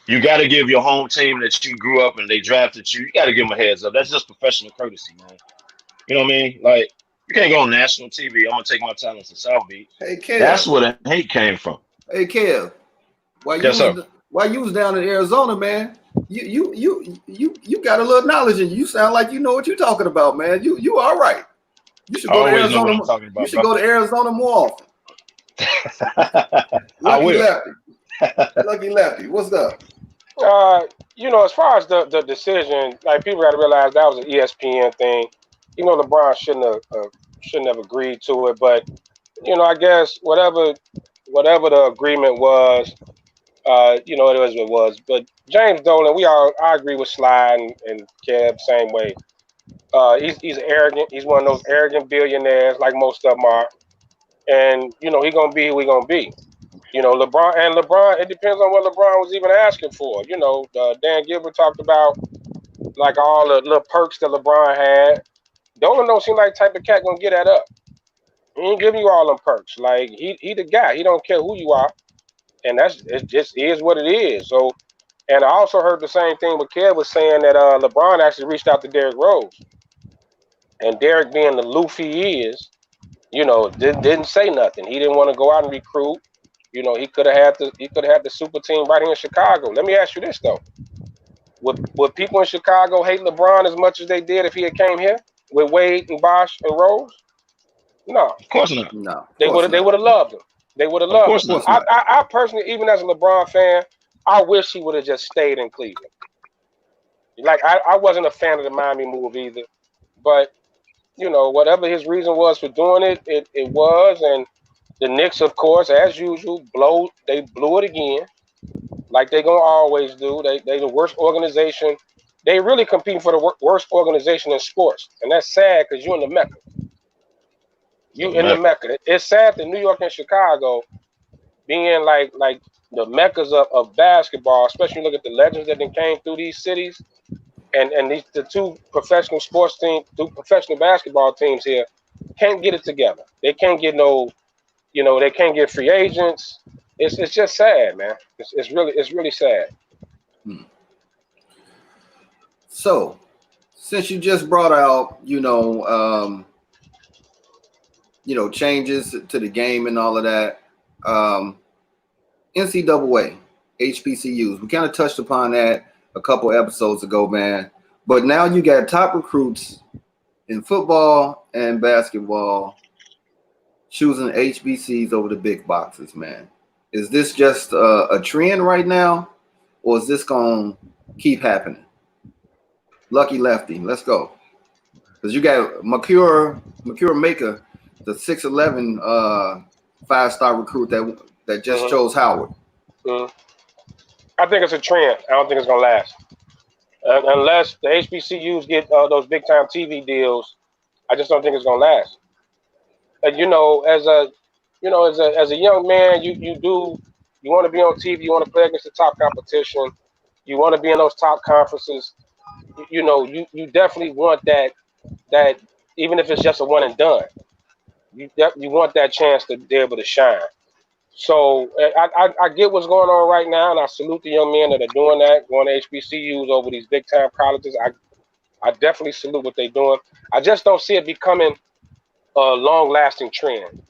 you got to give your home team that you grew up and they drafted you, you got to give them a heads up. That's just professional courtesy, man. You know what I mean? Like, you can't go on national TV. I'm going to take my talents to South Beach. Hey, Kev. That's where the hate came from. Hey, Kev. While you was down in Arizona, man, you got a little knowledge in you. You sound like you know what you're talking about, man. You all right. You should go to Arizona. You should go to Arizona more often. I will. Lefty. Lucky Lefty. What's up? As far as the decision, like, people got to realize that was an ESPN thing. LeBron shouldn't have agreed to it, but I guess whatever the agreement was, it was what it was. But James Dolan, I agree with Sly and Kev, same way. He's arrogant. He's one of those arrogant billionaires, like most of them are. And he gonna be who he gonna be. LeBron. It depends on what LeBron was even asking for. Dan Gilbert talked about like all the little perks that LeBron had. Dolan don't seem like the type of cat gonna get that up. He ain't giving you all them perks. Like he the guy. He don't care who you are, and it just is what it is. So, and I also heard the same thing what Kev was saying that LeBron actually reached out to Derrick Rose. And Derrick, being the aloof he is, didn't say nothing. He didn't want to go out and recruit. He could have had the super team right here in Chicago. Let me ask you this though: Would people in Chicago hate LeBron as much as they did if he had came here with Wade and Bosh and Rose? No, of course not. No, they would have loved him. They would have loved him. I personally, even as a LeBron fan, I wish he would have just stayed in Cleveland. Like I wasn't a fan of the Miami move either, but whatever his reason was for doing it, it was. And the Knicks, of course, as usual, blew it again. like they gonna always do. They the worst organization. They really competing for the worst organization in sports, and that's sad because you're in the Mecca. You in the Mecca. It's sad that New York and Chicago being like the meccas of basketball, especially look at the legends that then came through these cities, and these the two professional sports teams, two professional basketball teams here can't get it together. They can't get no, they can't get free agents. It's just sad, man. It's really sad. So, since you just brought out, changes to the game and all of that, NCAA, HBCUs, we kind of touched upon that a couple episodes ago, man. But now you got top recruits in football and basketball choosing HBCs over the big boxes, man. Is this just a trend right now, or is this going to keep happening? Lucky Lefty, let's go. Because you got Makura Maker, the 6'11" 5-star recruit that just chose Howard. I think it's a trend. I don't think it's gonna last unless the HBCUs get those big time TV deals. I just don't think it's gonna last. And as a young man, you want to be on TV. You want to play against the top competition. You want to be in those top conferences. You definitely want that even if it's just a one and done. You want that chance to be able to shine. So I get what's going on right now, and I salute the young men that are doing that, going to HBCUs over these big time colleges. I definitely salute what they're doing. I just don't see it becoming a long lasting trend.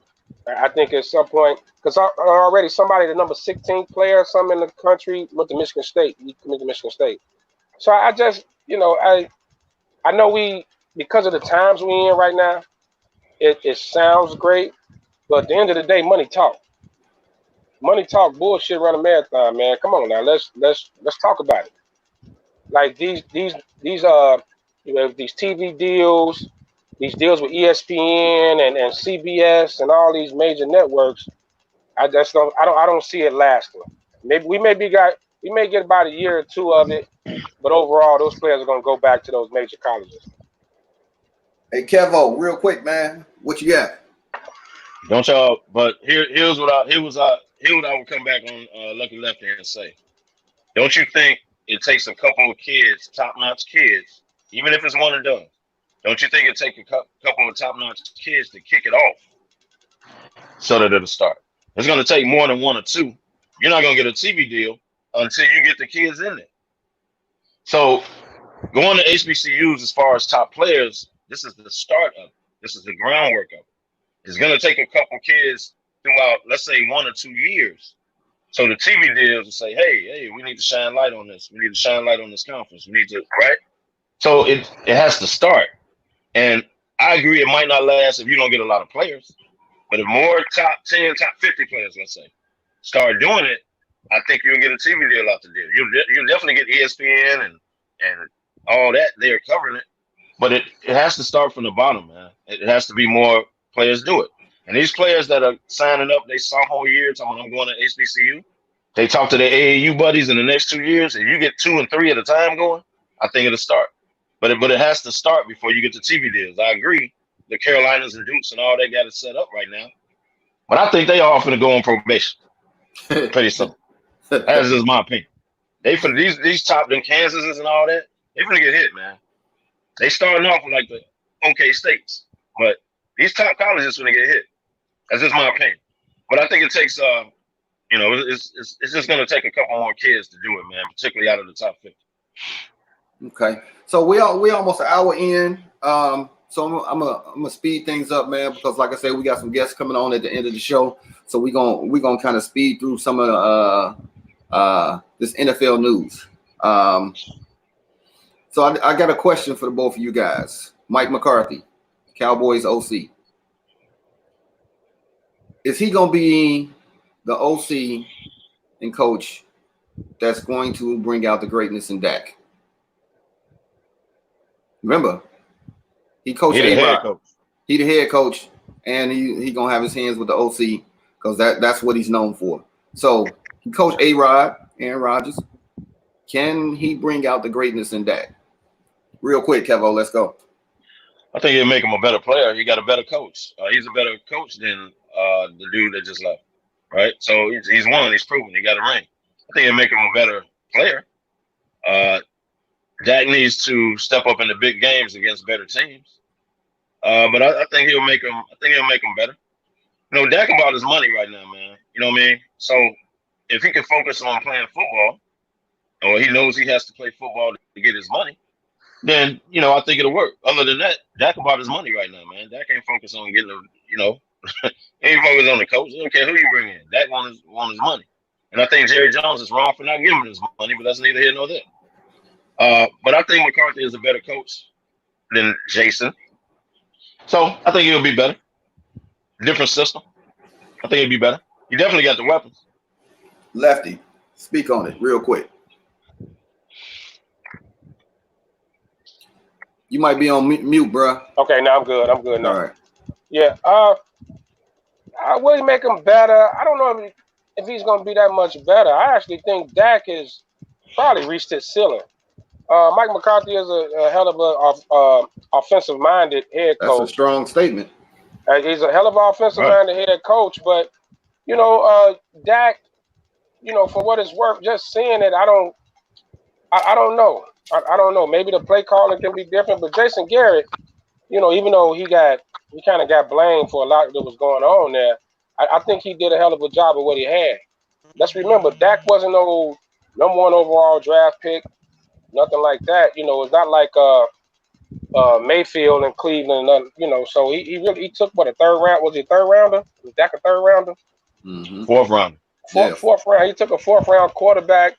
I think at some point, because already somebody, the number 16 player, some in the country, went to Michigan State. He committed to Michigan State. So I just, I know because of the times we're in right now, it sounds great, but at the end of the day, money talk. Money talk bullshit run a marathon, man. Come on now, let's talk about it. Like these TV deals, these deals with ESPN and CBS and all these major networks. I don't see it lasting. Maybe we may get about a year or two of it, but overall, those players are gonna go back to those major colleges. Hey Kevo, real quick, man, what you got? Don't y'all? But here's what I would come back on Lucky Lefty and say. Don't you think it takes a couple of kids, top-notch kids, even if it's one and done? Don't you think it takes a couple of top-notch kids to kick it off so that it'll start? It's going to take more than one or two. You're not going to get a TV deal until you get the kids in there. So going to HBCUs as far as top players, this is the start of it. This is the groundwork of it. It's going to take a couple kids throughout, let's say, 1 or 2 years. So the TV deals will say, hey, we need to shine light on this. We need to shine light on this conference. We need to, right? So it has to start. And I agree it might not last if you don't get a lot of players. But if more top 10, top 50 players, let's say, start doing it, I think you'll get a TV deal out the deal. You'll definitely get ESPN and all that. They're covering it. But it has to start from the bottom, man. It has to be more players do it. And these players that are signing up their sophomore year, talking I'm going to HBCU, they talk to their AAU buddies in the next 2 years, and you get 2 and 3 at a time going, I think it'll start. But it has to start before you get the TV deals. I agree. The Carolinas and Dukes and all they got it set up right now. But I think they are going to go on probation. Pretty simple. That's just my opinion. They for these top them Kansases and all that, they finna get hit, man. They starting off with like the OK States, but these top colleges finna get hit. That's just my opinion. But I think it takes it's just gonna take a couple more kids to do it, man, particularly out of the top 50. Okay. So we almost an hour in. So I'm gonna speed things up, man, because like I said, we got some guests coming on at the end of the show. So we're gonna kind of speed through some of this NFL news. So I got a question for the both of you guys. Mike McCarthy, Cowboys OC. Is he gonna be the OC and coach that's going to bring out the greatness in Dak? Remember, he coached A-Rod. He the head coach, and he gonna have his hands with the OC because that's what he's known for. So he coached A-Rod, Aaron Rodgers. Can he bring out the greatness in Dak? Real quick, Kevo, let's go. I think it'll make him a better player. He got a better coach. He's a better coach than the dude that just left, right? So he's won. He's proven. He got a ring. I think it'll make him a better player. Dak needs to step up in the big games against better teams. But I think he'll make him. I think he'll make him better. You know, Dak about his money right now, man. You know what I mean? So if he can focus on playing football, or he knows he has to play football to get his money, then, you know, I think it'll work. Other than that, Dak about his money right now, man. Dak ain't focus on getting, you know, ain't focus on the coach. He don't care who you bring in. Dak want his money. And I think Jerry Jones is wrong for not giving him his money, but that's neither here nor there. But I think McCarthy is a better coach than Jason. So I think he'll be better. Different system. I think he'll be better. He definitely got the weapons. Lefty, speak on it real quick. You might be on mute, bro. Okay, now I'm good. I'm good now. All right. Yeah. Will he make him better? I don't know if he's going to be that much better. I actually think Dak has probably reached his ceiling. Mike McCarthy is a hell of a offensive-minded head coach. That's a strong statement. He's a hell of an offensive-minded head coach, but you know, Dak, you know, for what it's worth, just seeing it, I don't know. I don't know. Maybe the play calling can be different, but Jason Garrett, you know, even though he kind of got blamed for a lot that was going on there, I think he did a hell of a job of what he had. Let's remember, Dak wasn't no number 1 overall draft pick, nothing like that. You know, it's not like Mayfield in Cleveland, you know. So he took what, a third round? Was he a third rounder? Was Dak a third rounder? Mm-hmm. Fourth round. Fourth round. He took a 4th round quarterback,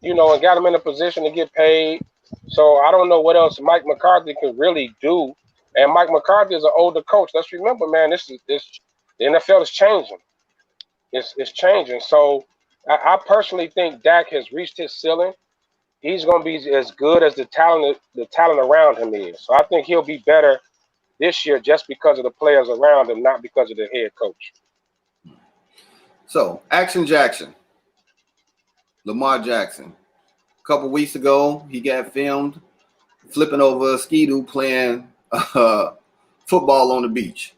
you know, and got him in a position to get paid. So I don't know what else Mike McCarthy could really do. And Mike McCarthy is an older coach. Let's remember, man, the NFL is changing. It's changing. So I personally think Dak has reached his ceiling. He's going to be as good as the talent around him is. So I think he'll be better this year just because of the players around him, not because of the head coach. So, Action Jackson, Lamar Jackson. A couple weeks ago, he got filmed flipping over a skidoo playing football on the beach.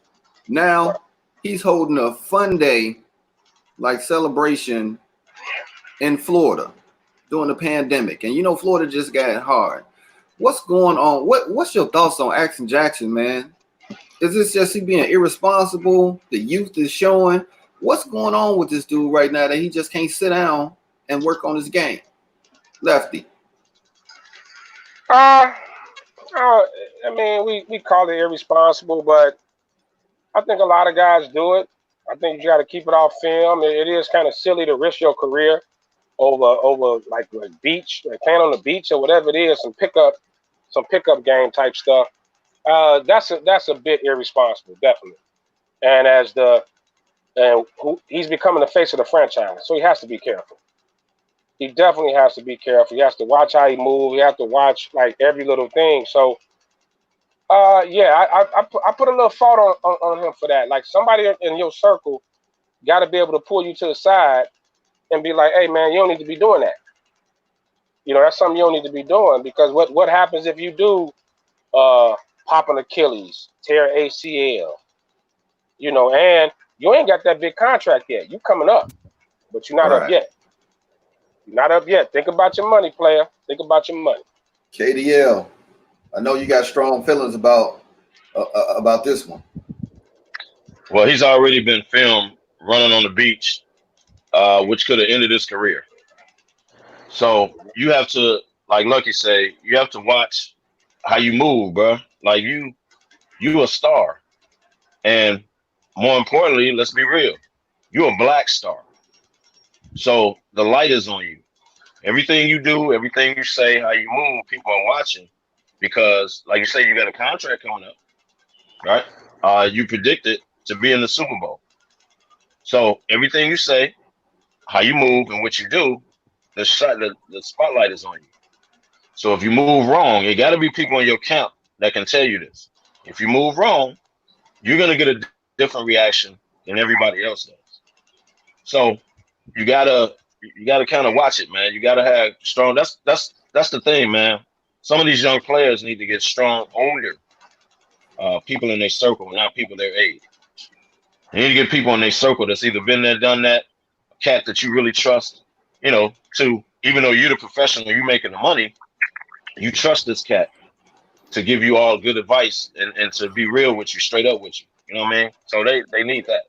Now, he's holding a fun day, like celebration in Florida during the pandemic. And you know, Florida just got hard. What's going on? What's your thoughts on Action Jackson, man? Is this just he being irresponsible? The youth is showing. What's going on with this dude right now that he just can't sit down and work on his game? Lefty. I mean, we call it irresponsible, but I think a lot of guys do it. I think you got to keep it off film. It is kind of silly to risk your career over like beach, like playing on the beach or whatever it is, some pickup game type stuff. That's a bit irresponsible, definitely. And he's becoming the face of the franchise, so he has to be careful. He definitely has to be careful. He has to watch how he moves. He has to watch like every little thing. So, I put a little thought on him for that. Like somebody in your circle got to be able to pull you to the side and be like, "Hey, man, you don't need to be doing that. You know, that's something you don't need to be doing because what happens if you do pop an Achilles, tear ACL, you know, and you ain't got that big contract yet. You coming up, but you're not up yet. You're not up yet. Think about your money, player. Think about your money." KDL, I know you got strong feelings about this one. Well, he's already been filmed running on the beach, which could have ended his career. So you have to, like Lucky say, you have to watch how you move, bro. Like you a star, and more importantly, let's be real, you're a black star. So the light is on you. Everything you do, everything you say, how you move, people are watching because, like you say, you got a contract coming up, right? You predicted to be in the Super Bowl. So everything you say, how you move, and what you do, the spotlight is on you. So if you move wrong, it got to be people in your camp that can tell you this. If you move wrong, you're gonna get a different reaction than everybody else does. So you gotta you got to kind of watch it, man. You got to have strong. That's the thing, man. Some of these young players need to get strong, older people in their circle, not people their age. You need to get people in their circle that's either been there, done that, a cat that you really trust. You know, to even though you're the professional, you're making the money, you trust this cat to give you all good advice and to be real with you, straight up with you. You know what I mean? So they need that.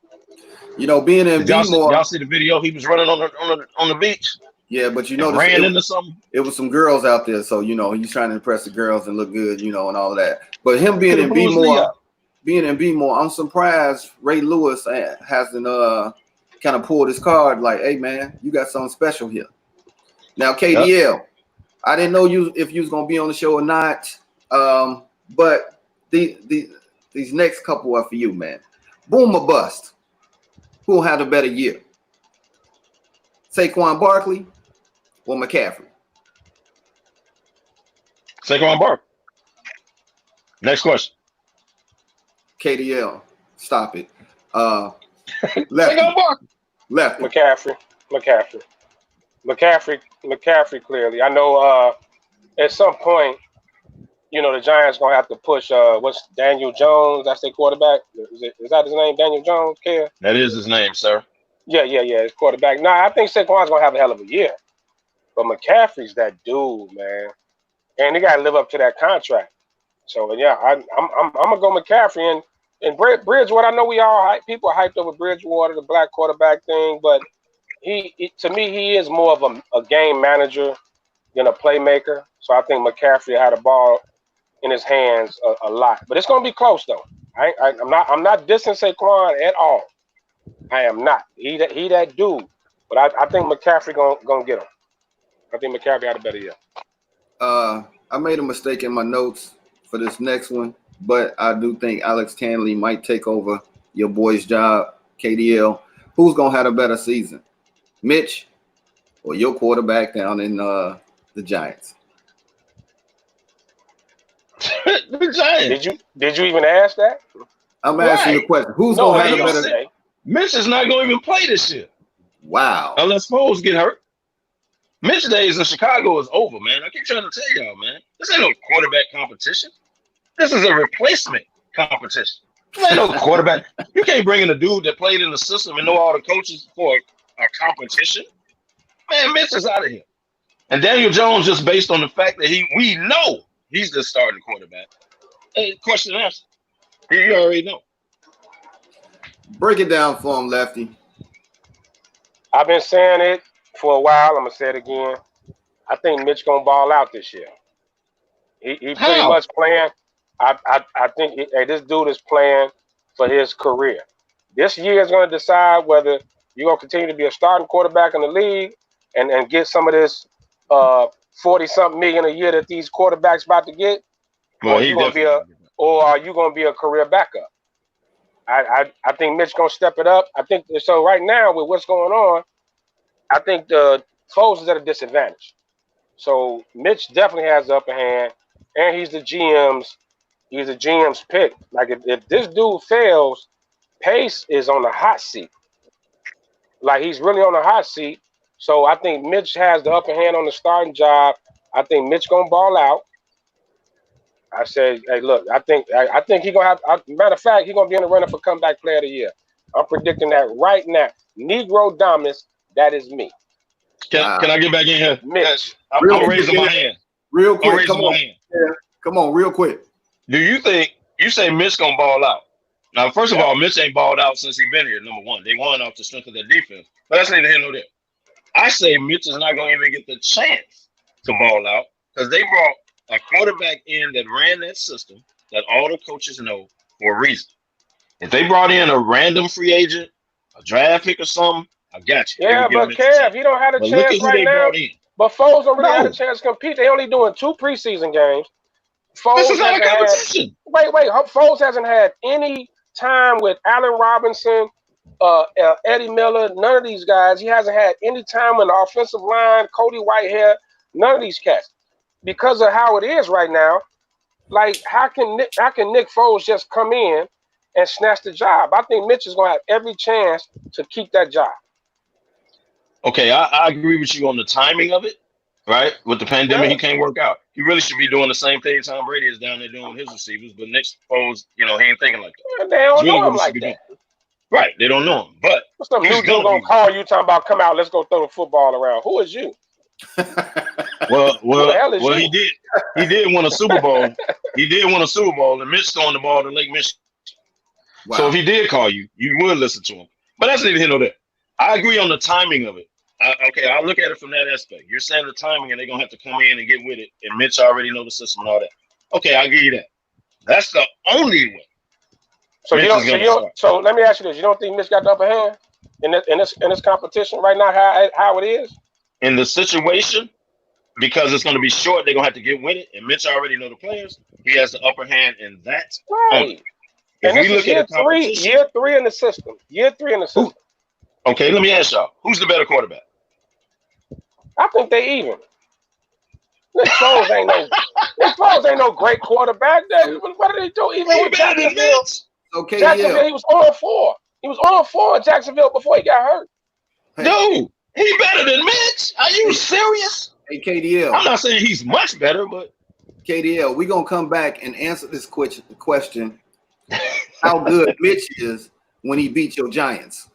You know, being in B-more. Y'all see the video? He was running on the beach. Yeah, but you know, ran into something. It was some girls out there, so you know he's trying to impress the girls and look good, you know, and all of that. But him being in B-more, I'm surprised Ray Lewis hasn't kind of pulled his card. Like, hey man, you got something special here. Now, KDL, I didn't know if you was gonna be on the show or not. But these next couple are for you, man. Boom or bust. Who'll have a better year? Saquon Barkley or McCaffrey? Saquon Barkley. Next question. KDL, stop it. Lefty. Saquon Barkley. Lefty. McCaffrey. Clearly, I know. At some point, you know, the Giants gonna have to push. What's Daniel Jones? That's their quarterback. Is that his name? Daniel Jones? Care? That is his name, sir. Yeah. His quarterback. Nah, I think Saquon's gonna have a hell of a year, but McCaffrey's that dude, man, and he gotta live up to that contract. So yeah, I'm gonna go McCaffrey and Bridgewater. I know people are hyped over Bridgewater, the black quarterback thing, but to me he is more of a game manager than a playmaker. So I think McCaffrey had a ball in his hands a lot, but it's gonna be close though. I'm not dissing Saquon at all. I am not. He that dude, but I think McCaffrey gonna get him. I think McCaffrey had a better year. I made a mistake in my notes for this next one, but I do think Alex Tanley might take over your boy's job. KDL, who's gonna have a better season, Mitch or your quarterback down in the Giants? The Giants. Did you even ask that? I'm asking the question. Who's gonna have a better? Mitch is not gonna even play this year. Wow. Unless Foles get hurt. Mitch days in Chicago is over, man. I keep trying to tell y'all, man. This ain't no quarterback competition. This is a replacement competition. This ain't no quarterback. You can't bring in a dude that played in the system and know all the coaches for a competition. Man, Mitch is out of here. And Daniel Jones, just based on the fact that we know he's the starting quarterback. Hey, question and answer. You already know. Break it down for him, Lefty. I've been saying it for a while. I'm gonna say it again. I think Mitch gonna ball out this year. He pretty much playing. I think this dude is playing for his career. This year is gonna decide whether you're gonna continue to be a starting quarterback in the league and get some of this 40-something million a year that these quarterbacks about to get, or are you gonna be a career backup? I think Mitch gonna step it up. I think so. Right now, with what's going on, I think the Foles is at a disadvantage. So Mitch definitely has the upper hand, and he's the GM's pick. Like if this dude fails, Pace is on the hot seat. Like he's really on the hot seat. So I think Mitch has the upper hand on the starting job. I think Mitch gonna ball out. I said, hey, look, I think he's gonna have. Matter of fact, he's gonna be in the running for comeback player of the year. I'm predicting that right now. Negro Dominus, that is me. Can I get back in here? Mitch, I'm raising my hand. Real quick, come on. Yeah, come on, real quick. Do you think you say Mitch gonna ball out? Now, first of all, Mitch ain't balled out since he been here. Number one, they won off the strength of their defense, but that's neither here nor there. I say Mitch is not gonna even get the chance to ball out because they brought a quarterback in that ran that system that all the coaches know for a reason. If they brought in a random free agent, a draft pick or something, I got you. Yeah, but Kev, he don't have a chance right now. But Foles don't really have a chance to compete. They only doing 2 preseason games. This is not a competition. Wait. Foles hasn't had any time with Allen Robinson, Eddie Miller, none of these guys. He hasn't had any time in the offensive line, Cody Whitehair, none of these cats. Because of how it is right now, like how can Nick Foles just come in and snatch the job? I think Mitch is going to have every chance to keep that job. Okay, I agree with you on the timing of it, right? With the pandemic, he can't work out. He really should be doing the same thing Tom Brady is down there doing with his receivers, but Nick supposed, he ainain't thinking like that. They don't It's really know what him he should like be that. doing. Right, they don't know him, but What's some he's new dude gonna be call you talking about come out, let's go throw the football around? Who is you? well, Who the hell is you? He did win a Super Bowl. He did win a Super Bowl, and Mitch throwing the ball to Lake Michigan. Wow. So if he did call you, you would listen to him. But that's neither here nor there. I agree on the timing of it. Okay, I'll look at it from that aspect. You're saying the timing, and they're gonna have to come in and get with it. And Mitch already know the system and all that. Okay, I'll give you that. That's the only way. So let me ask you this: you don't think Mitch got the upper hand in this competition right now? How it is in the situation, because it's going to be short. They're gonna have to get with it, and Mitch already know the players. He has the upper hand in that. Right. If we look at the competition, year three in the system. Okay, let me ask y'all: who's the better quarterback? I think they even. Nick Foles ain't no great quarterback. What did they do? Even with Jacksonville. Okay, Jacksonville, he was 0-4. He was 0-4 in Jacksonville before he got hurt. Hey. Dude, he better than Mitch. Are you serious? Hey, KDL. I'm not saying he's much better, but KDL, we're gonna come back and answer this question. How good Mitch is when he beats your Giants.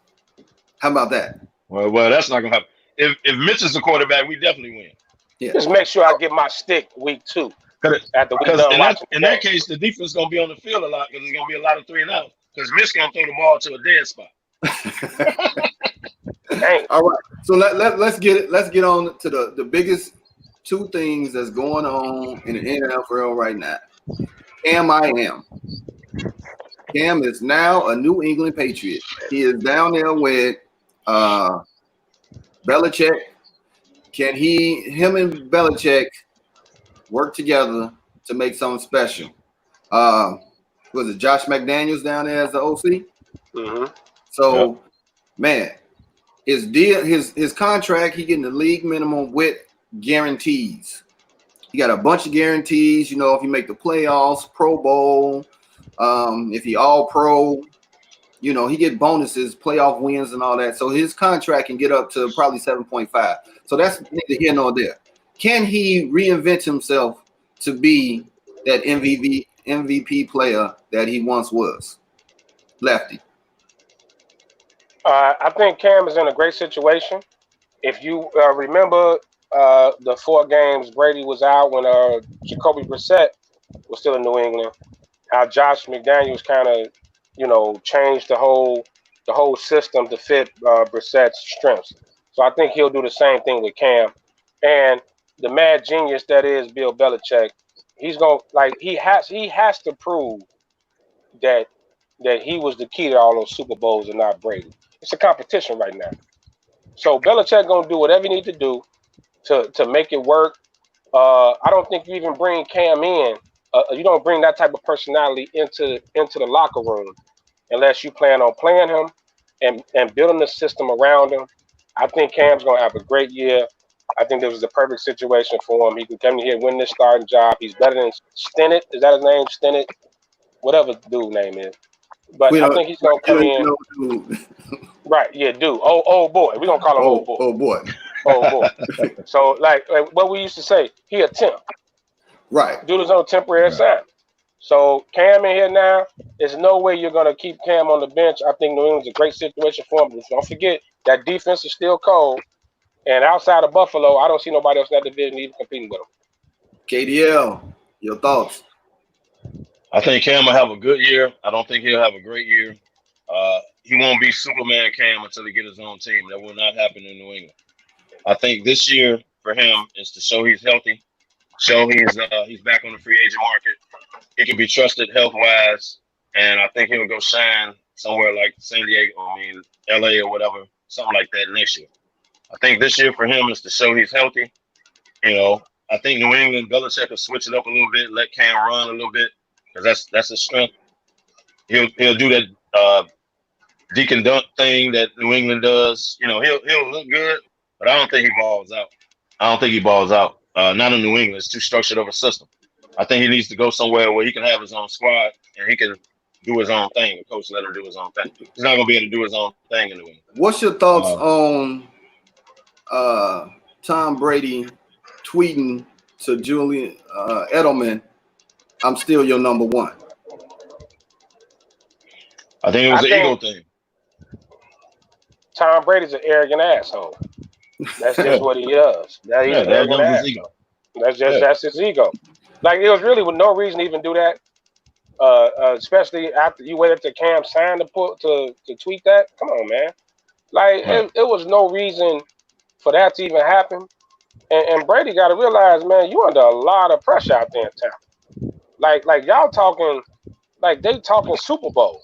How about that? Well, that's not gonna happen. If Mitch is the quarterback, we definitely win. Yeah. Just make sure I get my stick week 2. In that case, the defense is gonna be on the field a lot because there's gonna be a lot of 3 and out. Because Mitch gonna throw the ball to a dead spot. All right. So let's get it. Let's get on to the biggest 2 things that's going on in the NFL right now. Cam is now a New England Patriot. He is down there with Belichick. Can him and Belichick work together to make something special? Was it Josh McDaniels down there as the OC? Mm-hmm. So, man, his contract, he getting the league minimum with guarantees. He got a bunch of guarantees. If you make the playoffs, Pro Bowl, if he all pro, he get bonuses, playoff wins and all that. So his contract can get up to probably 7.5. So that's neither here nor there. Can he reinvent himself to be that MVP player that he once was? Lefty. I think Cam is in a great situation. If you remember the 4 games Brady was out when Jacoby Brissett was still in New England, how Josh McDaniels kind of, changed the whole system to fit Brissett's strengths. So I think he'll do the same thing with Cam. And the mad genius that is Bill Belichick, he has to prove that he was the key to all those Super Bowls and not Brady. It's a competition right now. So Belichick gonna do whatever he needs to do to make it work. I don't think you even bring Cam in. You don't bring that type of personality into the locker room unless you plan on playing him and building the system around him. I think Cam's gonna have a great year. I think this was the perfect situation for him. He can come in here and win this starting job. He's better than Stennett. Is that his name? Stennett? Whatever the dude's name is. But I think he's gonna come in. Right, yeah, dude. Old boy. We're gonna call him old boy. Old boy. Old boy. So like what we used to say, he a temp. Right. Dude is on temporary assignment. So Cam in here now, there's no way you're gonna keep Cam on the bench. I think New England's a great situation for him. But don't forget that defense is still cold. And outside of Buffalo, I don't see nobody else in that division even competing with him. KDL, your thoughts? I think Cam will have a good year. I don't think he'll have a great year. He won't be Superman Cam until he get his own team. That will not happen in New England. I think this year for him is to show he's healthy, show he's back on the free agent market. He can be trusted health-wise, and I think he'll go shine somewhere like San Diego, LA or whatever, something like that next year. I think this year for him is to show he's healthy. I think New England, Belichick will switch it up a little bit, let Cam run a little bit, because that's his strength. He'll do that deacon dunk thing that New England does. He'll look good, but I don't think he balls out. Not in New England. It's too structured of a system. I think he needs to go somewhere where he can have his own squad and he can do his own thing. The coach let him do his own thing. He's not going to be able to do his own thing in New England. What's your thoughts on Tom Brady tweeting to Julian Edelman, "I'm still your number one"? I think it was an ego thing. Tom Brady's an arrogant asshole. That's just what he does. He's an arrogant asshole. Ego. That's his ego. Like, it was really with no reason to even do that. Especially after you waited till Cam signed to tweet that. Come on, man. Like, it was no reason for that to even happen. And Brady got to realize, man, you under a lot of pressure out there in town. Like y'all talking, like they talking Super Bowl.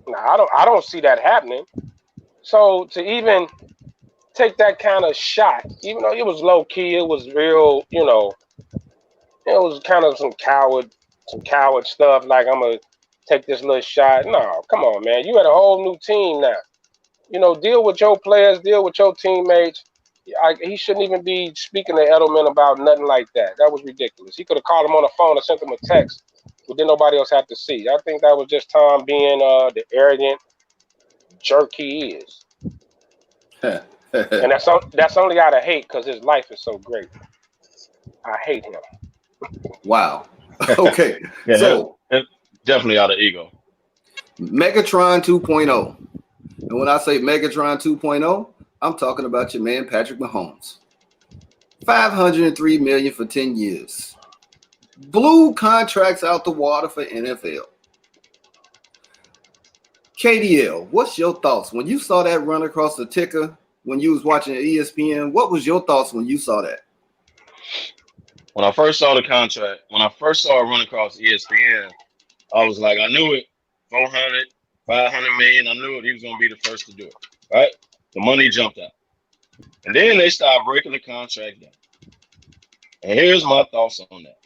Now I don't see that happening. So to even take that kind of shot, even though it was low key, it was real, you know, it was kind of some coward stuff. Like, I'm gonna take this little shot. No, come on, man. You had a whole new team now. You know, deal with your players, deal with your teammates. He shouldn't even be speaking to Edelman about nothing like that. That was ridiculous. He could have called him on the phone or sent him a text, but then nobody else had to see. I think that was just Tom being the arrogant jerk he is. And that's only out of hate because his life is so great. I hate him. Wow. Okay. Yeah, so definitely out of ego. Megatron 2.0. And when I say Megatron 2.0, I'm talking about your man Patrick Mahomes. $503 million for 10 years. Blew contracts out the water for NFL. KDL, what's your thoughts when you saw that run across the ticker when you was watching ESPN? What was your thoughts when you saw that? When I first saw the contract, when I first saw it run across ESPN, I was like, I knew it. 400, 500 million. I knew it. He was going to be the first to do it. Right? The money jumped out. And then they started breaking the contract down. And here's my thoughts on that.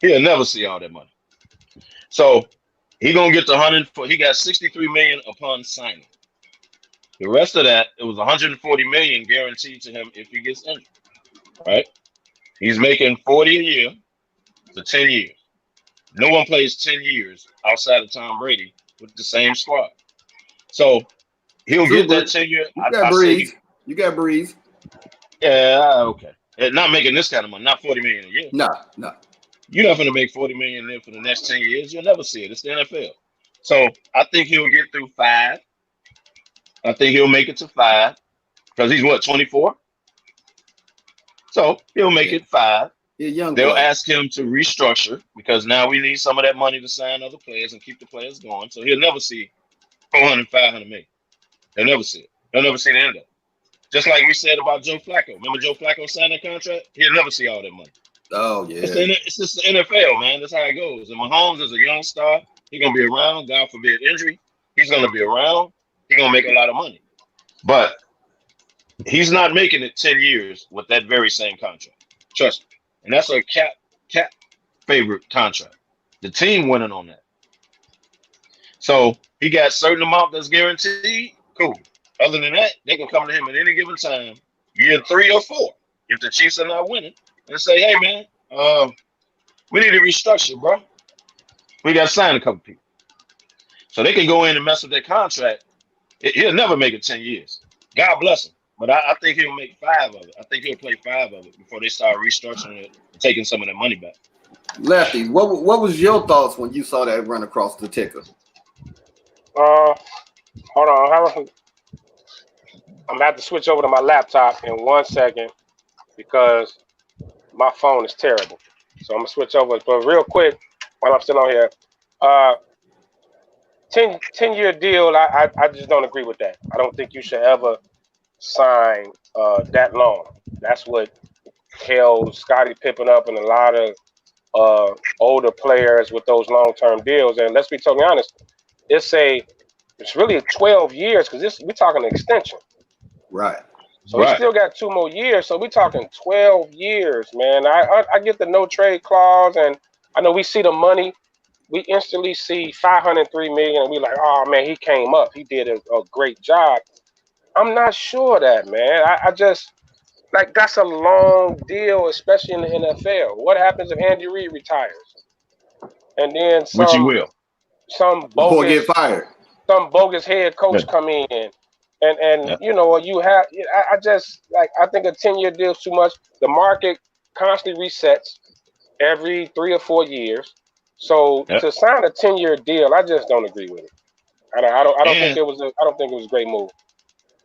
He'll never see all that money. So he going to get the 100. He got 63 million upon signing. The rest of that, it was 140 million guaranteed to him if he gets injured. Right? He's making 40 a year for 10 years. No one plays 10 years outside of Tom Brady with the same squad. So he'll get that 10-year. You got Breeze. Yeah, okay. And not making this kind of money, not 40 million a year. No. You're not going to make 40 million there for the next 10 years. You'll never see it. It's the NFL. So I think he'll get through 5. I think he'll make it to 5 because he's what, 24? So he'll make it 5. They'll ask him to restructure because now we need some of that money to sign other players and keep the players going. So he'll never see 400, 500 million. They'll never see it. They'll never see the end of it. Just like we said about Joe Flacco. Remember Joe Flacco signed that contract? He'll never see all that money. Oh, yeah. It's just the NFL, man. That's how it goes. And Mahomes is a young star. He's going to be around. God forbid injury. He's going to be around. He's going to make a lot of money. But he's not making it 10 years with that very same contract. Trust me. And that's a cap favorite contract. The team winning on that. So he got a certain amount that's guaranteed. Cool. Other than that, they can come to him at any given time, year 3 or 4, if the Chiefs are not winning, and say, hey, man, we need to restructure, bro. We got to sign a couple people. So they can go in and mess with their contract. He'll never make it 10 years. God bless him. But I think he'll make 5 of it. I think he'll play 5 of it before they start restructuring it and taking some of that money back. Lefty, what was your thoughts when you saw that run across the ticker? Hold on. I'm going to have to switch over to my laptop in 1 second because my phone is terrible. So I'm going to switch over. But real quick, while I'm still on here, 10-year deal, I just don't agree with that. I don't think you should ever sign that long. That's what held Scottie Pippen up and a lot of older players with those long-term deals. And let's be totally honest, it's really 12 years because we're talking an extension. Right. So we still got 2 more years. So we're talking 12 years, man. I get the no trade clause, and I know we see the money. We instantly see 503 million, and we like, oh man, he came up. He did a great job. I'm not sure of that, man. I just like that's a long deal, especially in the NFL. What happens if Andy Reid retires? And then which he will. Some bogus head coach come in And you know what you have. I just like I think a 10-year deal is too much. The market constantly resets every 3 or 4 years. So Yep. to sign a 10-year deal, I just don't agree with it. I don't think And it was a great move.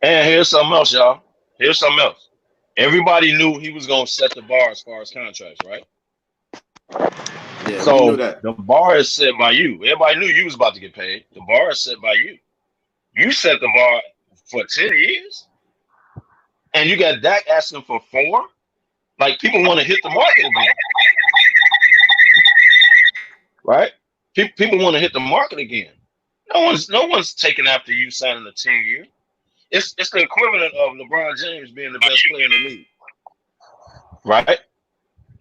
and here's something else, y'all. Here's something else. Everybody knew he was gonna set the bar as far as contracts, right? Yeah, we knew So that. the bar is set by you. Everybody knew you was about to get paid. The bar is set by you. You set the bar for 10 years, and you got Dak asking for 4. Like people want to hit the market again, right? People want to hit the market again. No one's taking after you signing a 10-year. It's the equivalent of LeBron James being the best player in the league, right?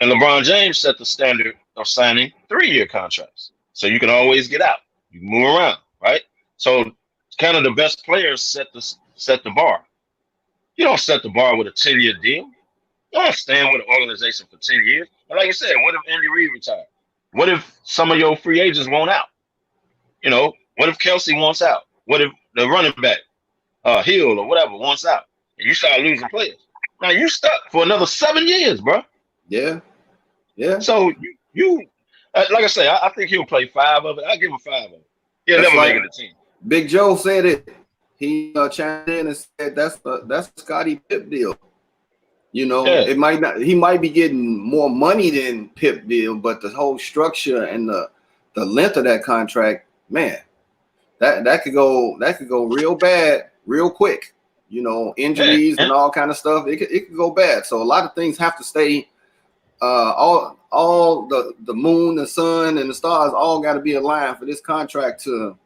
And LeBron James set the standard of signing 3-year contracts, so you can always get out. You can move around, right? So kind of the best players set the bar. You don't set the bar with a 10-year deal. You don't stand with an organization for 10 years. And like I said, what if Andy Reid retired? What if some of your free agents want out? You know, what if Kelsey wants out? What if the running back, Hill or whatever, wants out? And you start losing players. Now you stuck for another 7 years, bro. Yeah. Yeah. So you like I say, I think he'll play 5 of it. I'll give him 5 of it. He'll That's never like make it a team. Big Joe said it. He chimed in and said that's the Scottie Pipp deal. You know, Yeah. it might not. He might be getting more money than Pipp deal, but the whole structure and the length of that contract, man, that could go real bad real quick. You know, injuries and all kind of stuff. It could go bad. So a lot of things have to stay. All the moon, the sun, and the stars all got to be aligned for this contract to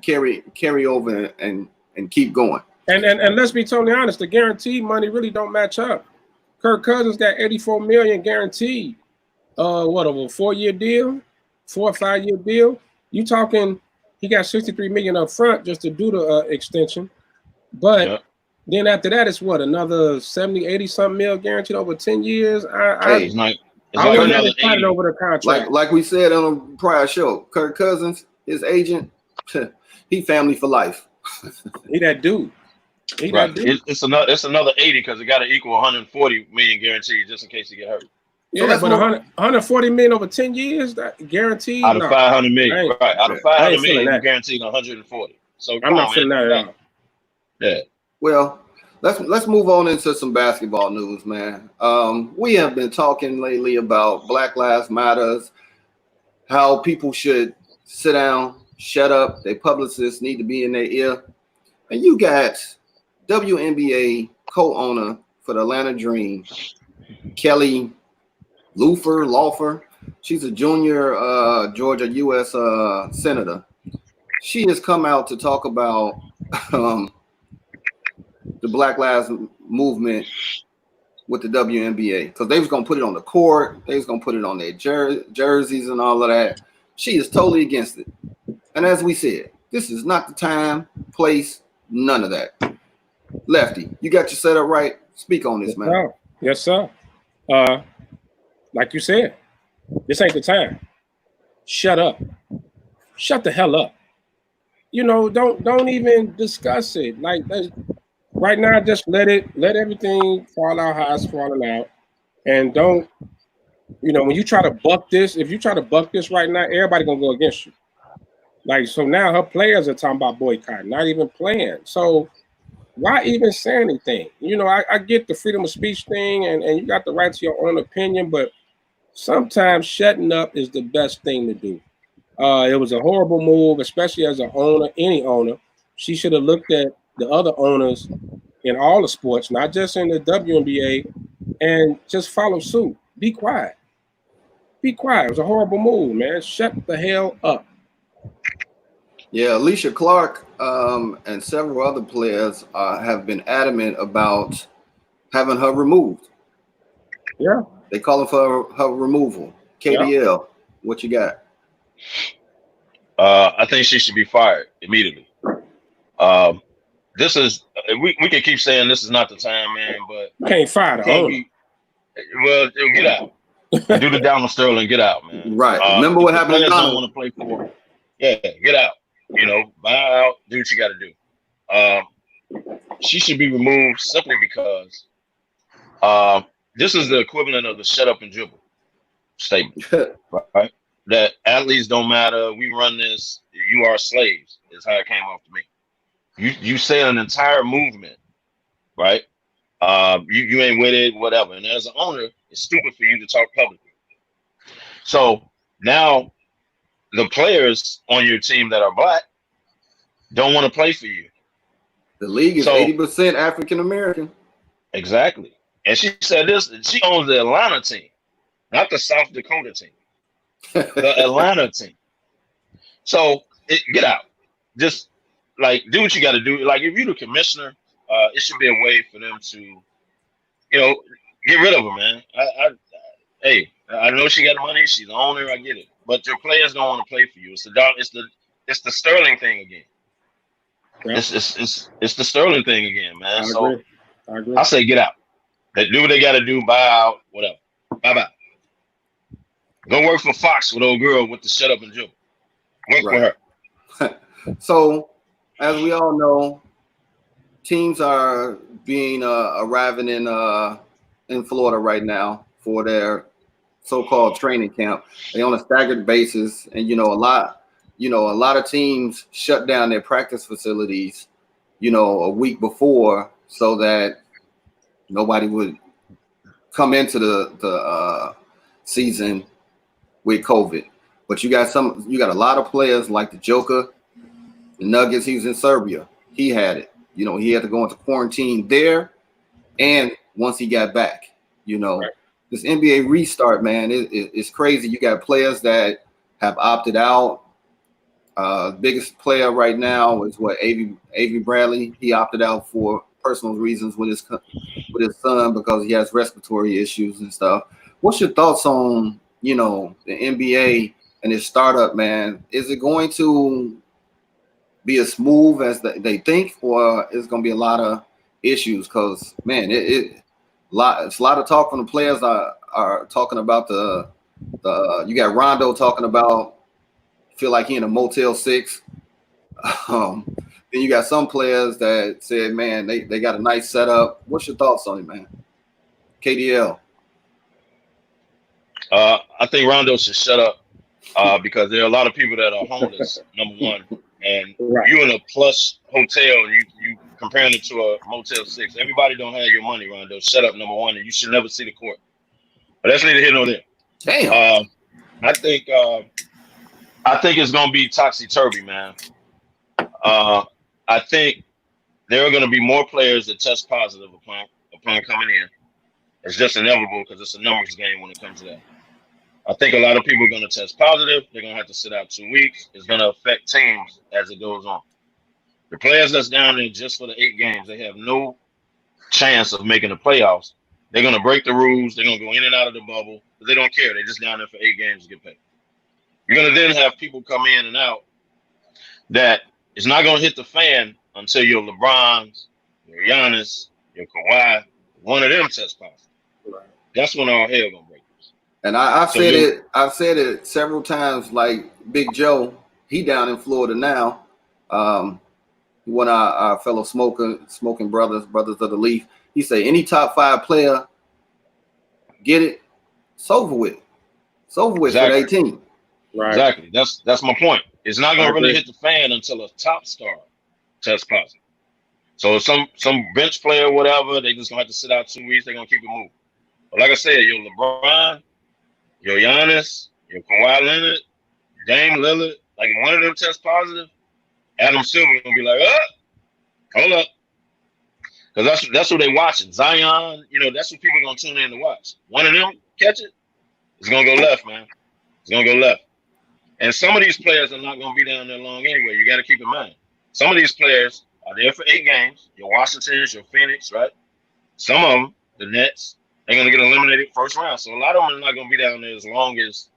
carry over and keep going. And let's be totally honest, the guaranteed money really don't match up. Kirk Cousins got $84 million guaranteed. What, over a 4-year deal, 4 or 5 year deal? You talking? He got $63 million up front just to do the extension, but then after that, it's what, another 70, 80 something mil guaranteed over 10 years. It's like another 80 over the contract. Like we said on a prior show, Kirk Cousins, his agent, he family for life. He that dude. It's another 80 because it got to equal 140 million guaranteed just in case he get hurt. Yeah, so but 140 million over 10 years, that guaranteed out of 500 million, right? Out of 500 million, that. Guaranteed 140. So I'm not feeling that at all. Yeah. Well, let's move on into some basketball news, man. We have been talking lately about Black Lives Matters, how people should sit down, shut up. Their publicists need to be in their ear. And you got WNBA co-owner for the Atlanta Dream, Kelly Loeffler. She's a junior Georgia U.S. senator. She has come out to talk about the Black Lives Movement with the WNBA because they was going to put it on the court. They was going to put it on their jerseys and all of that. She is totally against it. And as we said, this is not the time, place, none of that. Lefty, you got your setup right? Speak on this, man. Yes, sir. Like you said, this ain't the time. Shut up. Shut the hell up. You know, don't even discuss it. Like right now, just let everything fall out how it's falling out. And don't, you know, when you try to buck this, if you try to buck this right now, everybody gonna go against you. Like, so now her players are talking about boycott, not even playing. So why even say anything? You know, I get the freedom of speech thing and you got the right to your own opinion, but sometimes shutting up is the best thing to do. It was a horrible move, especially as an owner, any owner. She should have looked at the other owners in all the sports, not just in the WNBA, and just follow suit. Be quiet. Be quiet. It was a horrible move, man. Shut the hell up. Yeah, Alicia Clark and several other players have been adamant about having her removed. Yeah. They calling for her removal. KDL, what you got? I think she should be fired immediately. This is we can keep saying this is not the time, man, but you can't fire the owner. Well, get out. Do the Donald Sterling, get out, man. Right. Remember what happened to Donald? Don't want to play for. Yeah, get out. You know, buy out. Do what you got to do. she should be removed simply because this is the equivalent of the shut up and dribble statement, right? That athletes don't matter. We run this. You are slaves is how it came off to me. You say an entire movement, right? You ain't with it, whatever. And as an owner, it's stupid for you to talk publicly. So now the players on your team that are black don't want to play for you. The league is 80% African American. Exactly. And she said this, she owns the Atlanta team, not the South Dakota team. The Atlanta team. So get out. Just like do what you got to do. Like if you're the commissioner, it should be a way for them to, get rid of her, man. Hey, I know she got money. She's the owner. I get it. But your players don't want to play for you. It's the Sterling thing again. Yep. It's the Sterling thing again, man. I agree. I say get out. They do what they got to do. Buy out. Whatever. Bye. Go work for Fox with old girl with the shut up and dribble. Work for her. So, as we all know, teams are arriving in Florida right now for their so-called training camp. They on a staggered basis, and a lot of teams shut down their practice facilities, a week before so that nobody would come into the season with COVID. But you got a lot of players like the Joker, the Nuggets. He was in Serbia. He had it. He had to go into quarantine there, and once he got back, right. This NBA restart, man, it's crazy. You got players that have opted out. Biggest player right now is Avery Bradley. He opted out for personal reasons with his son because he has respiratory issues and stuff. What's your thoughts on the NBA and its startup, man? Is it going to be as smooth as they think, or is going to be a lot of issues? Because man, it's a lot of talk from the players are talking about the you got Rondo talking about feel like he in a Motel 6. Then you got some players that said, man, they got a nice setup. What's your thoughts on it, man? KDL. I think Rondo should shut up because there are a lot of people that are homeless, number one. And you in a plush hotel and you comparing it to a Motel 6. Everybody don't have your money, Rondo. Shut up, number one, and you should never see the court. But that's neither here nor there. Damn. I think it's gonna be topsy-turvy, man. I think there are gonna be more players that test positive upon coming in. It's just inevitable because it's a numbers game when it comes to that. I think a lot of people are going to test positive. They're going to have to sit out 2 weeks. It's going to affect teams as it goes on. The players that's down there just for the 8 games, they have no chance of making the playoffs. They're going to break the rules. They're going to go in and out of the bubble. But they don't care. They're just down there for 8 games to get paid. You're going to then have people come in and out that is not going to hit the fan until your LeBrons, your Giannis, your Kawhi, one of them test positive. Right. That's when all hell going to break. And I've said it several times. Like Big Joe, he down in Florida now. One of our fellow smoking brothers of the Leaf. He say any top 5 player get it. It's over with. It's over with for 18. Right. Exactly. That's my point. It's not going to really hit the fan until a top star tests positive. So some bench player, whatever, they just gonna have to sit out 2 weeks. They're gonna keep it moving. But like I said, your LeBron, your Giannis, your Kawhi Leonard, Dame Lillard, like one of them tests positive, Adam Silver gonna be like, hold up, because that's what they watching. Zion, that's what people gonna tune in to watch. One of them catch it, it's gonna go left, man. It's gonna go left. And some of these players are not gonna be down there long anyway. You got to keep in mind. Some of these players are there for 8 games. Your Washingtons, your Phoenix, right? Some of them, the Nets, they're gonna get eliminated first round. So a lot of them are not gonna be down there as long as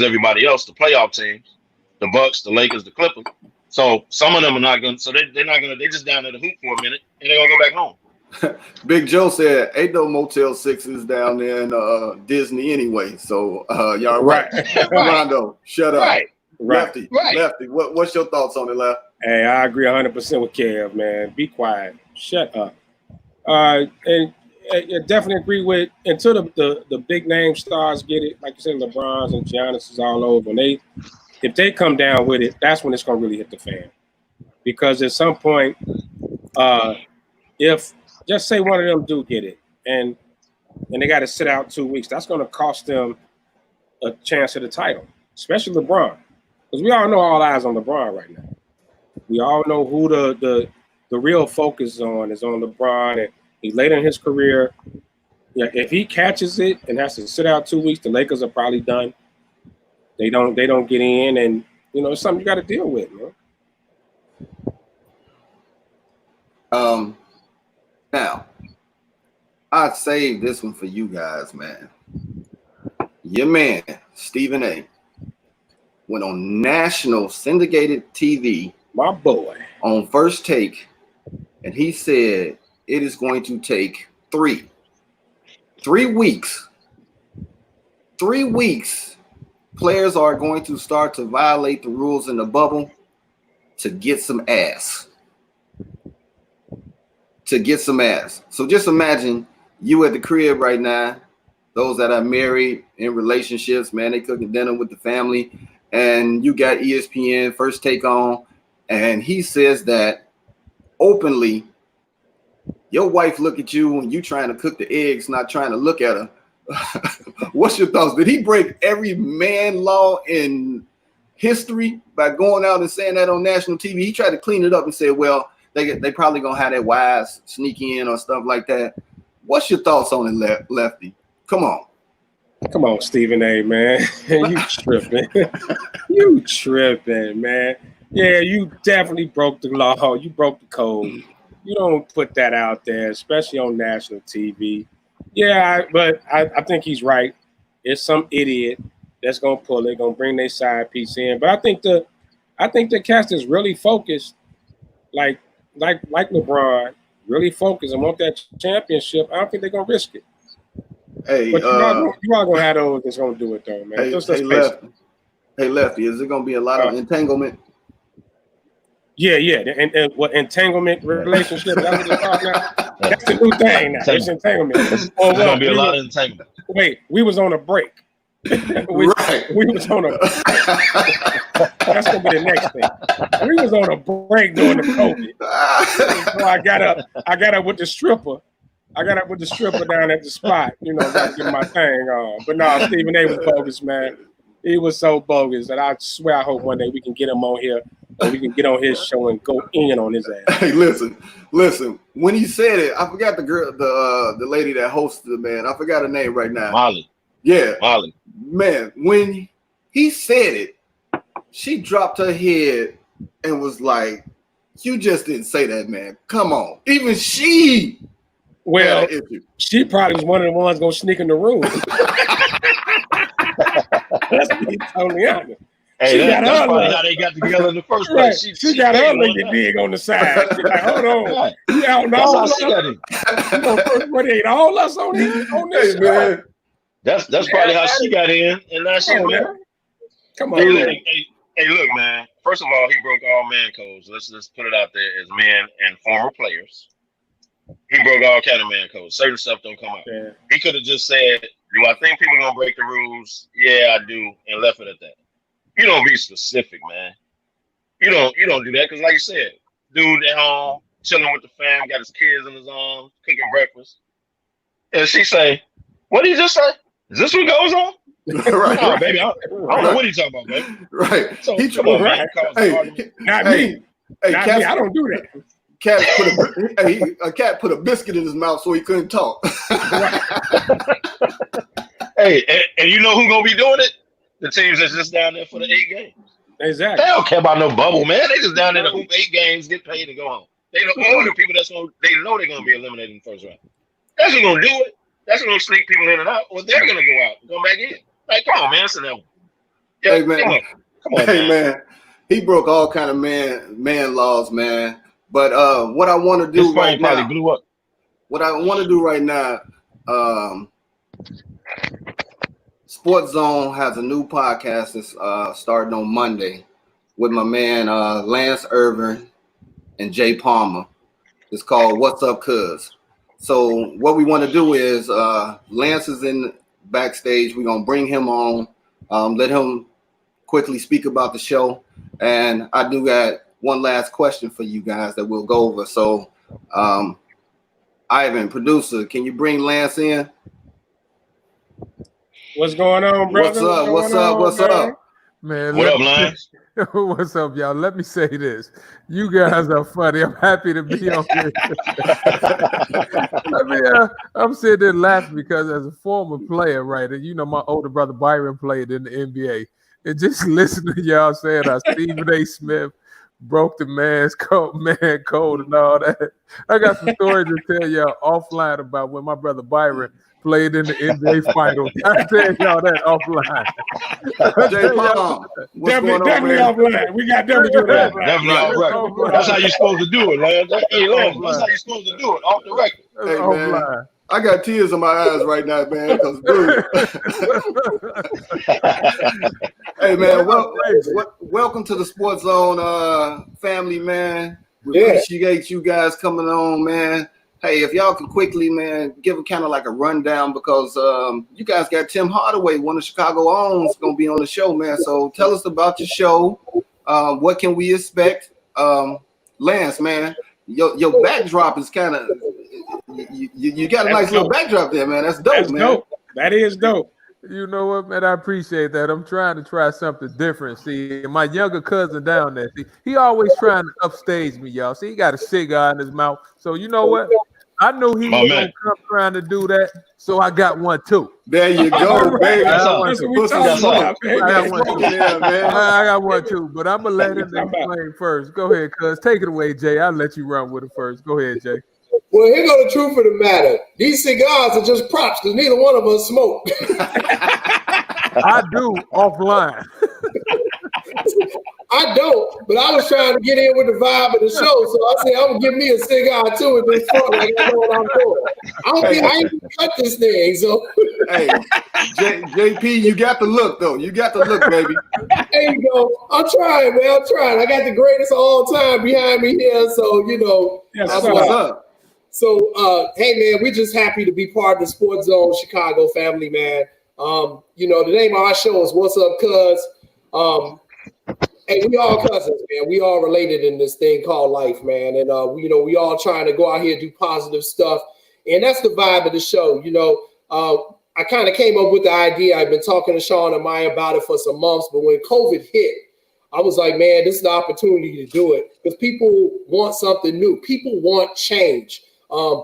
everybody else, the playoff teams, the Bucks, the Lakers, the Clippers. So some of them are not gonna. So they're not gonna. They just down there to hoop for a minute, and they're gonna go back home. Big Joe said, "Ain't no Motel 6s down there in Disney anyway." So y'all right. Rondo, shut up. Right. Lefty. What's your thoughts on it, Left? Hey, I agree 100% with Kev, man. Be quiet. Shut up. And I definitely agree with until the big name stars get it, like you said, LeBron's and Giannis is all over. And if they come down with it, that's when it's gonna really hit the fan. Because at some point, if just say one of them do get it, and they got to sit out 2 weeks, that's gonna cost them a chance at the title, especially LeBron, because we all know all eyes on LeBron right now. We all know who the real focus is on LeBron, and he's later in his career. Yeah, if he catches it and has to sit out 2 weeks, the Lakers are probably done. They don't get in, and it's something you got to deal with, man. Now, I saved this one for you guys, man. Your man, Stephen A., went on national syndicated TV, my boy, on First Take, and he said it is going to take 3 weeks. 3 weeks, players are going to start to violate the rules in the bubble to get some ass. So just imagine you at the crib right now, those that are married in relationships, man, they cooking dinner with the family, and you got ESPN First Take on, and he says that openly, your wife look at you when you trying to cook the eggs, not trying to look at her. What's your thoughts? Did he break every man law in history by going out and saying that on national TV? He tried to clean it up and say, well, they probably gonna have their wives sneak in or stuff like that. What's your thoughts on it, Lefty? Come on, Stephen A., man. You tripping. You tripping, man. Yeah, you definitely broke the law. You broke the code. You don't put that out there, especially on national TV. Yeah, but I think he's right. It's some idiot that's gonna pull it, gonna bring their side piece in. But I think the cast is really focused, like LeBron, really focused and want that championship. I don't think they're gonna risk it. Hey, but you are gonna have those that's gonna do it though, man. Hey, Lefty, is it gonna be a lot of entanglement? Yeah, and what entanglement relationship? That's what they're talking about. That's the new thing now. It's entanglement. There's gonna be a lot of entanglement. Wait, we was on a break. We was on a. That's gonna be the next thing. We was on a break during the COVID. So I got up with the stripper. Down at the spot. Got to get my thing on. But no, Stephen A. was bogus, man. He was so bogus that I swear I hope one day we can get him on here or we can get on his show and go in on his ass. Hey, listen. When he said it, I forgot the lady that hosted it, man. I forgot her name right now. Molly. Yeah. Molly. Man, when he said it, she dropped her head and was like, you just didn't say that, man. Come on. Even she. Well, she probably was one of the ones going to sneak in the room. Let's be totally honest. Hey, that's probably how they got together in the first place. Right. She got her lady dig on the side. She's like, hold on. Right. You out that's how she got it. You know, first radiate all us on this man. That's probably how she got in, and now she's married. Come on, hey, look, man. First of all, he broke all man codes. Let's put it out there as men and former players. He broke all kind of man codes. Certain stuff don't come out. Yeah. He could have just said, do I think people are gonna break the rules? Yeah, I do, and left it at that. You don't be specific, man. You don't do that, because like you said, dude at home, chilling with the fam, got his kids in his arms, cooking breakfast. And she say, what did he just say? Is this what goes on? Right. Oh, baby, I don't know what he's talking about, baby. Right. So, come on, man. Not me. Not me. I don't do that. A cat put a biscuit in his mouth so he couldn't talk. Hey, and you know who's gonna be doing it? The teams that's just down there for the 8 games. Exactly. They don't care about no bubble, man. They just down there to hoop 8 games, get paid, and go home. They don't know the people they know they're gonna be eliminated in the first round. That's who's gonna do it. That's gonna sneak people in and out, or they're gonna go out and come back in. Like, come on, man, it's an one. Yeah, hey, man. Come on, man. He broke all kind of man laws, man. But what I want to do right now, blew up. What I want to do right now, SportsZone has a new podcast that's starting on Monday, with my man Lance Irvin and Jay Palmer. It's called What's Up, Cuz. So what we want to do is Lance is in backstage. We're gonna bring him on, let him quickly speak about the show, and I do got one last question for you guys that we'll go over. So, Ivan, producer, can you bring Lance in? What's going on, brother? What's up? Man, What up, Lance? What's up, y'all? Let me say this. You guys are funny. I'm happy to be on here. I'm sitting there laughing because as a former player, right, and you know my older brother Byron played in the NBA, and just listening to y'all saying Stephen A. Smith broke the man's code and all that. I got some stories to tell y'all offline about when my brother Byron played in the NBA Finals. I tell y'all that offline. Jay Palm, definitely offline. We got definitely offline. Definitely off record. That's how you're supposed to do it, Lance. Hey, Lance, that's how you're supposed to do it, off the record. Hey, man, I got tears in my eyes right now, man. Because, dude. Hey, man, welcome to the SportsZone family, man. We appreciate you guys coming on, man. Hey, if y'all can quickly, man, give a kind of like a rundown because you guys got Tim Hardaway, one of Chicago owns, going to be on the show, man. So tell us about your show. What can we expect? Lance, man, your backdrop is kind of you got a nice little backdrop there, man. That's dope, man. Dope. That is dope. You know what, man? I appreciate that. I'm trying to try something different. See, my younger cousin down there, he always trying to upstage me, y'all. See, he got a cigar in his mouth. So you know what? I knew he was going to come trying to do that, so I got one too. There you go, baby. That's what we talking about, baby. I got one too, but I'm going to let him explain first. Go ahead, cuz. Take it away, Jay. I'll let you run with it first. Go ahead, Jay. Well, here go the truth of the matter. These cigars are just props because neither one of us smoke. I do offline. I don't, but I was trying to get in with the vibe of the show, so I said I'm gonna give me a cigar too at this point. Like I know what I'm doing. I ain't gonna cut this thing. So, hey, JP, you got the look though. You got the look, baby. There you go. I'm trying, man. I'm trying. I got the greatest of all time behind me here, so you know that's what's up. So, hey, man, we're just happy to be part of the SportsZone Chicago family, man. You know, the name of our show is What's Up, Cuz. Hey, we all cousins, man. We all related in this thing called life, man. And, you know, we all trying to go out here and do positive stuff. And that's the vibe of the show. You know, I kind of came up with the idea. I've been talking to Sean and Maya about it for some months. But when COVID hit, I was like, man, this is the opportunity to do it because people want something new. People want change.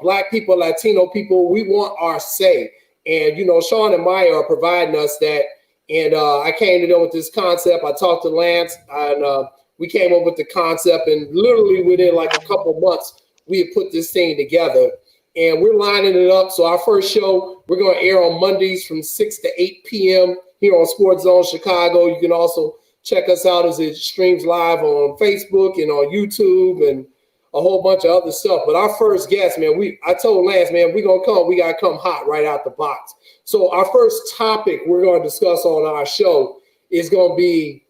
Black people, Latino people, we want our say. And, you know, Sean and Maya are providing us that. And I came to them with this concept. I talked to Lance, and we came up with the concept. And literally within like a couple of months, we had put this thing together. And we're lining it up. So our first show, we're going to air on Mondays from 6 to 8 p.m. here on SportsZone Chicago. You can also check us out as it streams live on Facebook and on YouTube and a whole bunch of other stuff. But our first guest, man, I told Lance, man, we're going to come. We got to come hot right out the box. So our first topic we're going to discuss on our show is going to be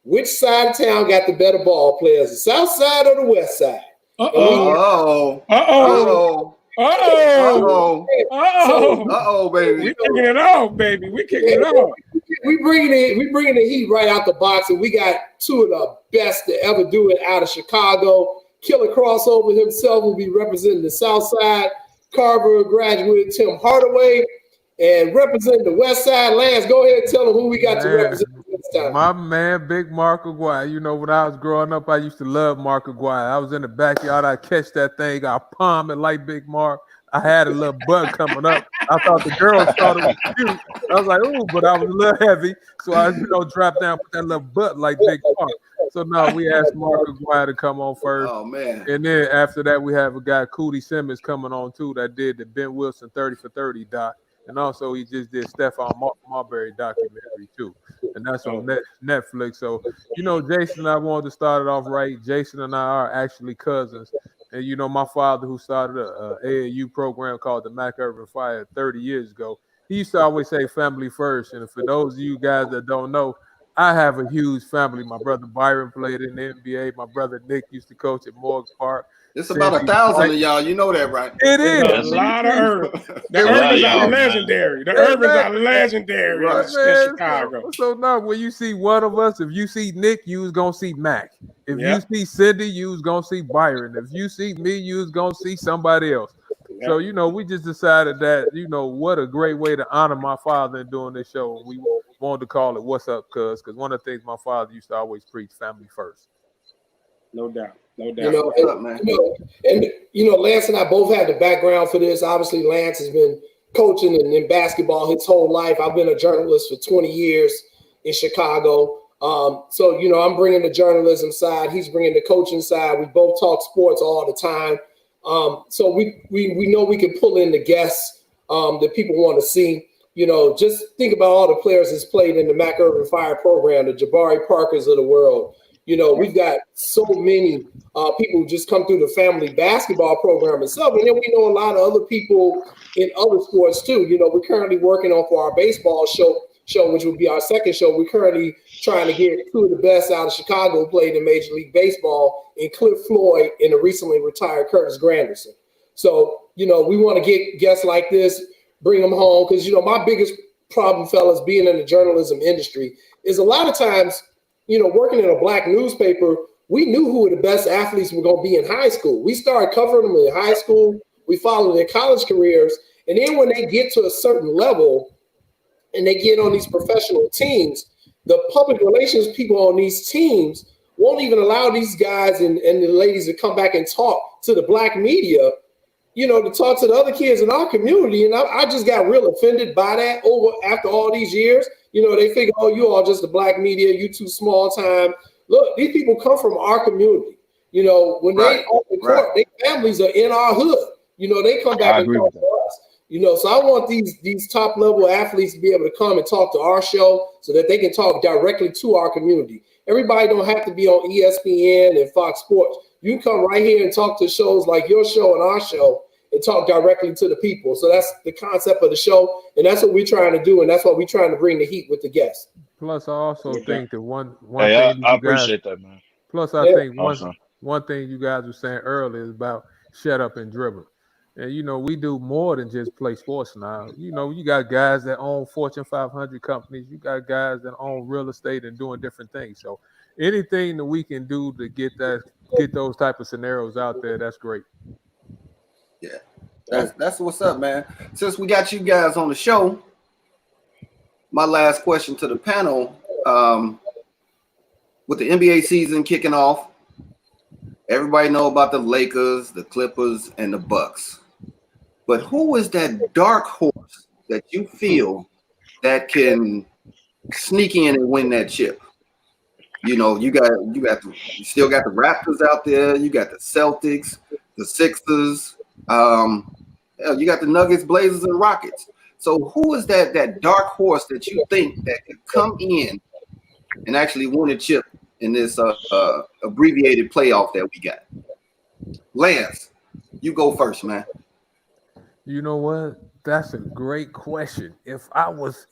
which side of town got the better ball players, the south side or the west side? Baby. We kicking it off, baby. We kicking it off. We bringing the heat right out the box, and we got two of the best to ever do it out of Chicago. Killer Crossover himself will be representing the south side. Carver graduate Tim Hardaway. And representing the west side, Lance, go ahead and tell them who we got to represent this time. My man, Big Mark Aguirre. You know, when I was growing up, I used to love Mark Aguirre. I was in the backyard. I'd catch that thing. I'd palm it like Big Mark. I had a little bud coming up. I thought the girls thought it was cute. I was like, ooh, but I was a little heavy. So I, dropped down, put that little butt like Big Mark. So now we asked Mark Aguirre to come on first. Oh, man. And then after that, we have a guy, Cootie Simmons, coming on too, that did the Ben Wilson 30 for 30 doc. And also, he just did Stephon Marbury documentary, too. And that's on Netflix. So, Jason and I wanted to start it off right. Jason and I are actually cousins. And, my father, who started a AAU program called the Mac Irvin Fire 30 years ago, he used to always say family first. And for those of you guys that don't know, I have a huge family. My brother Byron played in the NBA. My brother Nick used to coach at Morgan Park. It's about 1,000 of y'all. You know that, right? It There's is. a lot of Irvins. The A lot of Irvins are y'all, legendary. The man. Irvins are legendary Right. in Chicago. So now when you see one of us, if you see Nick, you was gonna see Mac. If Yeah. you see Cindy, you was gonna see Byron. If you see me, you was gonna see somebody else. Yeah. So, we just decided that, what a great way to honor my father in doing this show. We wanted to call it What's Up, Cuz? Because one of the things my father used to always preach, family first. No doubt. No doubt. You know, What's up, man? Lance and I both have the background for this. Obviously, Lance has been coaching in basketball his whole life. I've been a journalist for 20 years in Chicago. So, I'm bringing the journalism side. He's bringing the coaching side. We both talk sports all the time. So we know we can pull in the guests that people want to see. Just think about all the players that's played in the Mac Irvin Fire program, the Jabari Parkers of the world. We've got so many people who just come through the family basketball program itself. And then we know a lot of other people in other sports too. We're currently working on for our baseball show, which will be our second show. We're currently trying to get two of the best out of Chicago who played in Major League Baseball, in Cliff Floyd and the recently retired Curtis Granderson. So, we want to get guests like this, bring them home. Because, my biggest problem, fellas, being in the journalism industry is a lot of times, working in a black newspaper, we knew who the best athletes were going to be in high school. We started covering them in high school. We followed their college careers. And then when they get to a certain level and they get on these professional teams, the public relations people on these teams won't even allow these guys and the ladies to come back and talk to the black media, to talk to the other kids in our community. And I just got real offended by that after all these years. They figure, oh, you all just the black media, you too small time. Look, these people come from our community. When they on the court, their families are in our hood. They come back and talk to us. So I want these top level athletes to be able to come and talk to our show so that they can talk directly to our community. Everybody don't have to be on ESPN and Fox Sports. You can come right here and talk to shows like your show and our show and talk directly to the people. So that's the concept of the show, and that's what we're trying to do, and that's what we're trying to bring the heat with the guests. Plus, I also think that one Hey, thing I you guys, appreciate that, man. plus I think Awesome. one thing you guys were saying earlier is about shut up and dribble. And, we do more than just play sports now. You got guys that own Fortune 500 companies. You got guys that own real estate and doing different things. So anything that we can do to get those type of scenarios out there, that's great. Yeah, that's what's up, man. Since we got you guys on the show, my last question to the panel, with the NBA season kicking off, everybody know about the Lakers, the Clippers, and the Bucks. But who is that dark horse that you feel that can sneak in and win that chip? You still got the Raptors out there. You got the Celtics, the Sixers. You got the Nuggets, Blazers, and Rockets. So who is that dark horse that you think that could come in and actually win a chip in this abbreviated playoff that we got? Lance, you go first, man. You know what? That's a great question. If I was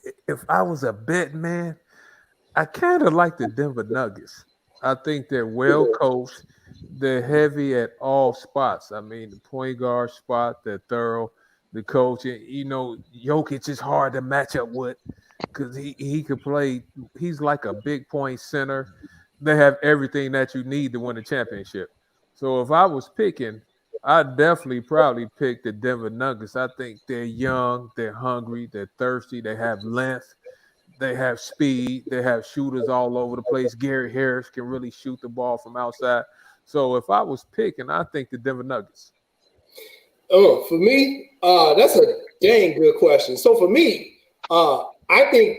a bet man, I kind of like the Denver Nuggets. I think they're well coached. They're heavy at all spots. I mean, the point guard spot, they're thorough. The coach, Jokic is hard to match up with because he could play. He's like a big point center. They have everything that you need to win a championship. So if I was picking, I'd definitely probably pick the Denver Nuggets. I think they're young, they're hungry, they're thirsty, they have length, they have speed, they have shooters all over the place. Gary Harris can really shoot the ball from outside. So if I was picking, I think the Denver Nuggets. Oh, for me, that's a dang good question. So for me, I think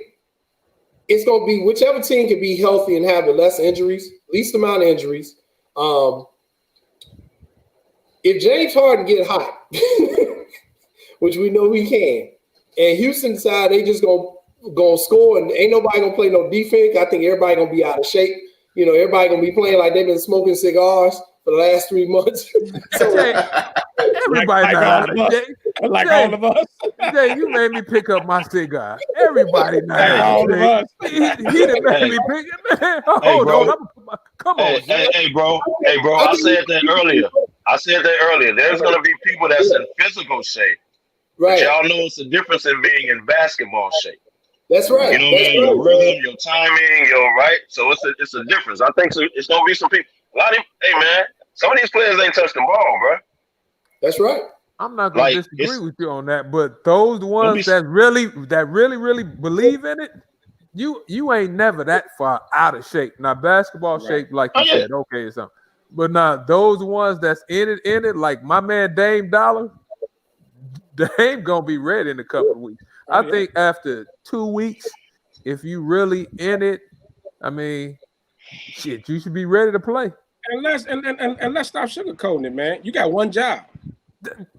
it's going to be whichever team can be healthy and have the least amount of injuries. If James Harden get hot, which we know he can, and Houston decide they just gonna score and ain't nobody gonna play no defense, I think everybody gonna be out of shape. Everybody gonna be playing like they've been smoking cigars for the last 3 months. So, everybody out of shape. Like Jay, all of us. Jay, you made me pick up my cigar. Everybody Like now. all of Jay. us. He done made me pick it, man. Hey, Hold bro. on. Come on, Jay. Hey, bro. I said that earlier. There's gonna be people that's in physical shape, but Right. y'all know it's the difference in being in basketball shape. That's right. You know what I mean? Your rhythm, your timing, your right. So it's a difference. I think it's gonna be some people. A lot of hey man, some of these players ain't touched the ball, bro. That's right. I'm not gonna Like, disagree with you on that, but those ones that really believe in it, you ain't never that far out of shape. Now basketball shape, like you said, okay, or something. But now those ones that's in it, like my man Dame Dollar, Dame gonna be ready in a couple of weeks. I think after 2 weeks, if you really in it, I mean, shit, you should be ready to play. And let's stop sugarcoating it, man. You got one job.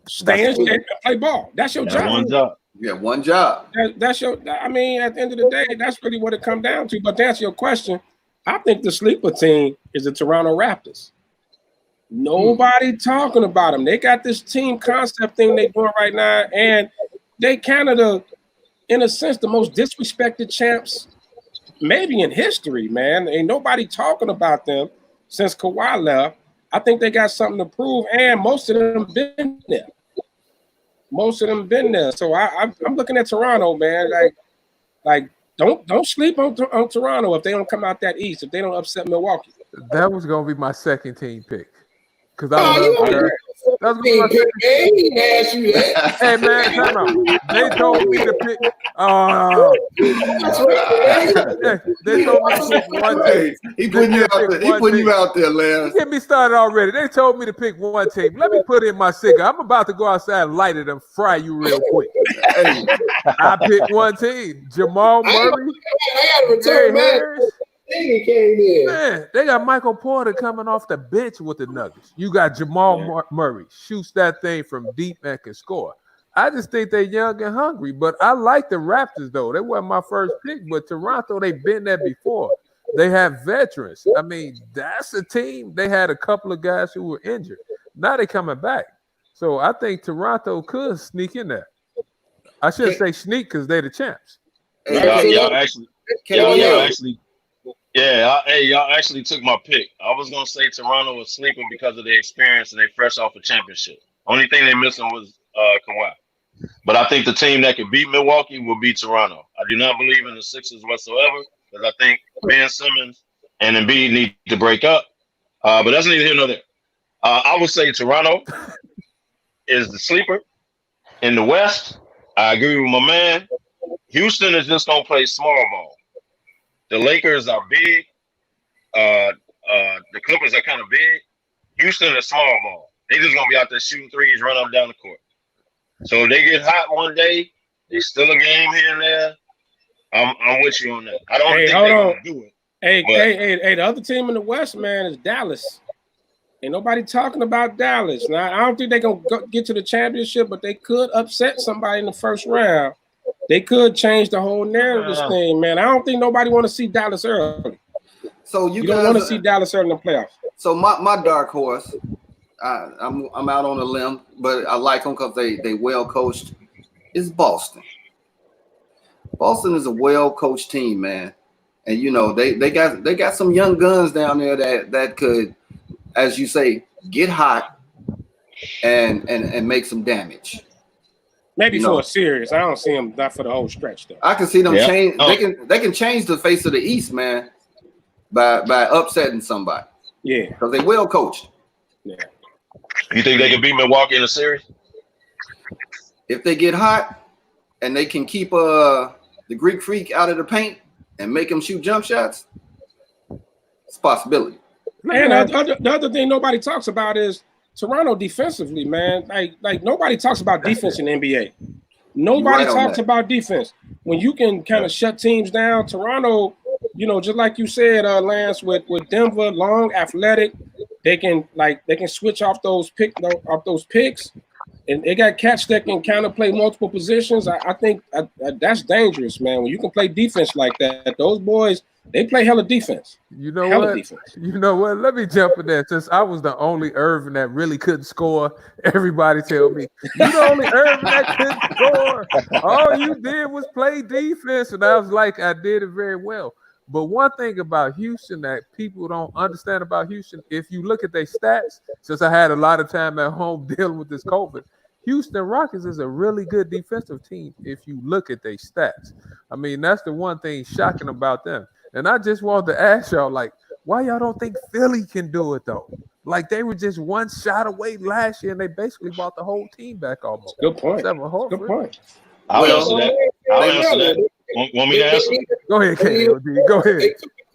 Stand and play ball. That's your job. One job. You have one job. That's your. I mean, at the end of the day, that's really what it comes down to. But to answer your question, I think the sleeper team is the Toronto Raptors. Nobody talking about them. They got this team concept thing they doing right now, and they kind of in a sense, the most disrespected champs maybe in history, man. Ain't nobody talking about them since Kawhi left. I think they got something to prove, and most of them been there. So I'm looking at Toronto, man. Like don't sleep on Toronto if they don't come out that east, if they don't upset Milwaukee. That was gonna be my second team pick. Because I love her. That's He asked you that. Hey man, time out. They told me to pick. They told me to pick one team. He putting you out there. He putting you out there, Lance. Get me started already. They told me to pick one team. Let me put in my cigar. I'm about to go outside and light it and fry you real quick. Hey, I picked one team. Jamal Murray. I got to return man. He came in. Man, they got Michael Porter coming off the bench with the Nuggets. You got Jamal Murray, shoots that thing from deep and can score. I just think they're young and hungry, but I like the Raptors, though. They weren't my first pick, but Toronto, they've been there before. They have veterans. I mean, that's a team. They had a couple of guys who were injured. Now they're coming back. So I think Toronto could sneak in there. I should say sneak because they're the champs. Y'all actually took my pick. I was gonna say Toronto was sleeping because of their experience and they fresh off a championship. Only thing they're missing was Kawhi. But I think the team that could beat Milwaukee will be Toronto. I do not believe in the Sixers whatsoever because I think Ben Simmons and Embiid need to break up. But that's neither here nor there. I would say Toronto is the sleeper. In the West, I agree with my man. Houston is just gonna play small ball. The Lakers are big. The Clippers are kind of big. Houston is small ball. They just gonna be out there shooting threes, run up down the court. So if they get hot one day, they still a game here and there. I'm with you on that. I don't think they're gonna do it. Hey, the other team in the West, man, is Dallas. Ain't nobody talking about Dallas. Now I don't think they're gonna get to the championship, but they could upset somebody in the first round. They could change the whole narrative of this thing, man. I don't think nobody want to see Dallas early. So you don't want to see Dallas early in the playoffs. So my dark horse, I'm out on a limb, but I like them because they well coached. Is Boston. Boston is a well coached team, man, and you know they got some young guns down there that could, as you say, get hot and make some damage. Maybe for a series. I don't see them not for the whole stretch though. I can see them change. They can change the face of the East, man, by upsetting somebody. Yeah, because they well coached. Yeah. You think they can beat Milwaukee in a series? If they get hot and they can keep the Greek Freak out of the paint and make him shoot jump shots, it's a possibility. And the other thing nobody talks about is Toronto defensively, man. Like nobody talks about defense in the NBA. Nobody talks about defense. When you can kind of shut teams down, Toronto, you know, just like you said, Lance, with Denver, long, athletic, they can switch off those picks, And they got cats that can kind of play multiple positions. I think that's dangerous, man. When you can play defense like that, those boys, they play hella defense. You know hella what? Defense. You know what? Let me jump in there. Since I was the only Irvin that really couldn't score, everybody tell me, you the only Irvin that couldn't score. All you did was play defense. And I was like, I did it very well. But one thing about Houston that people don't understand about Houston, if you look at their stats, since I had a lot of time at home dealing with this COVID, Houston Rockets is a really good defensive team if you look at their stats. I mean, that's the one thing shocking about them. And I just wanted to ask y'all, like, why y'all don't think Philly can do it, though? Like, they were just one shot away last year, and they basically brought the whole team back almost. Good point. Good point. I'll answer that. Want me to answer? Go ahead, KOD. Go ahead.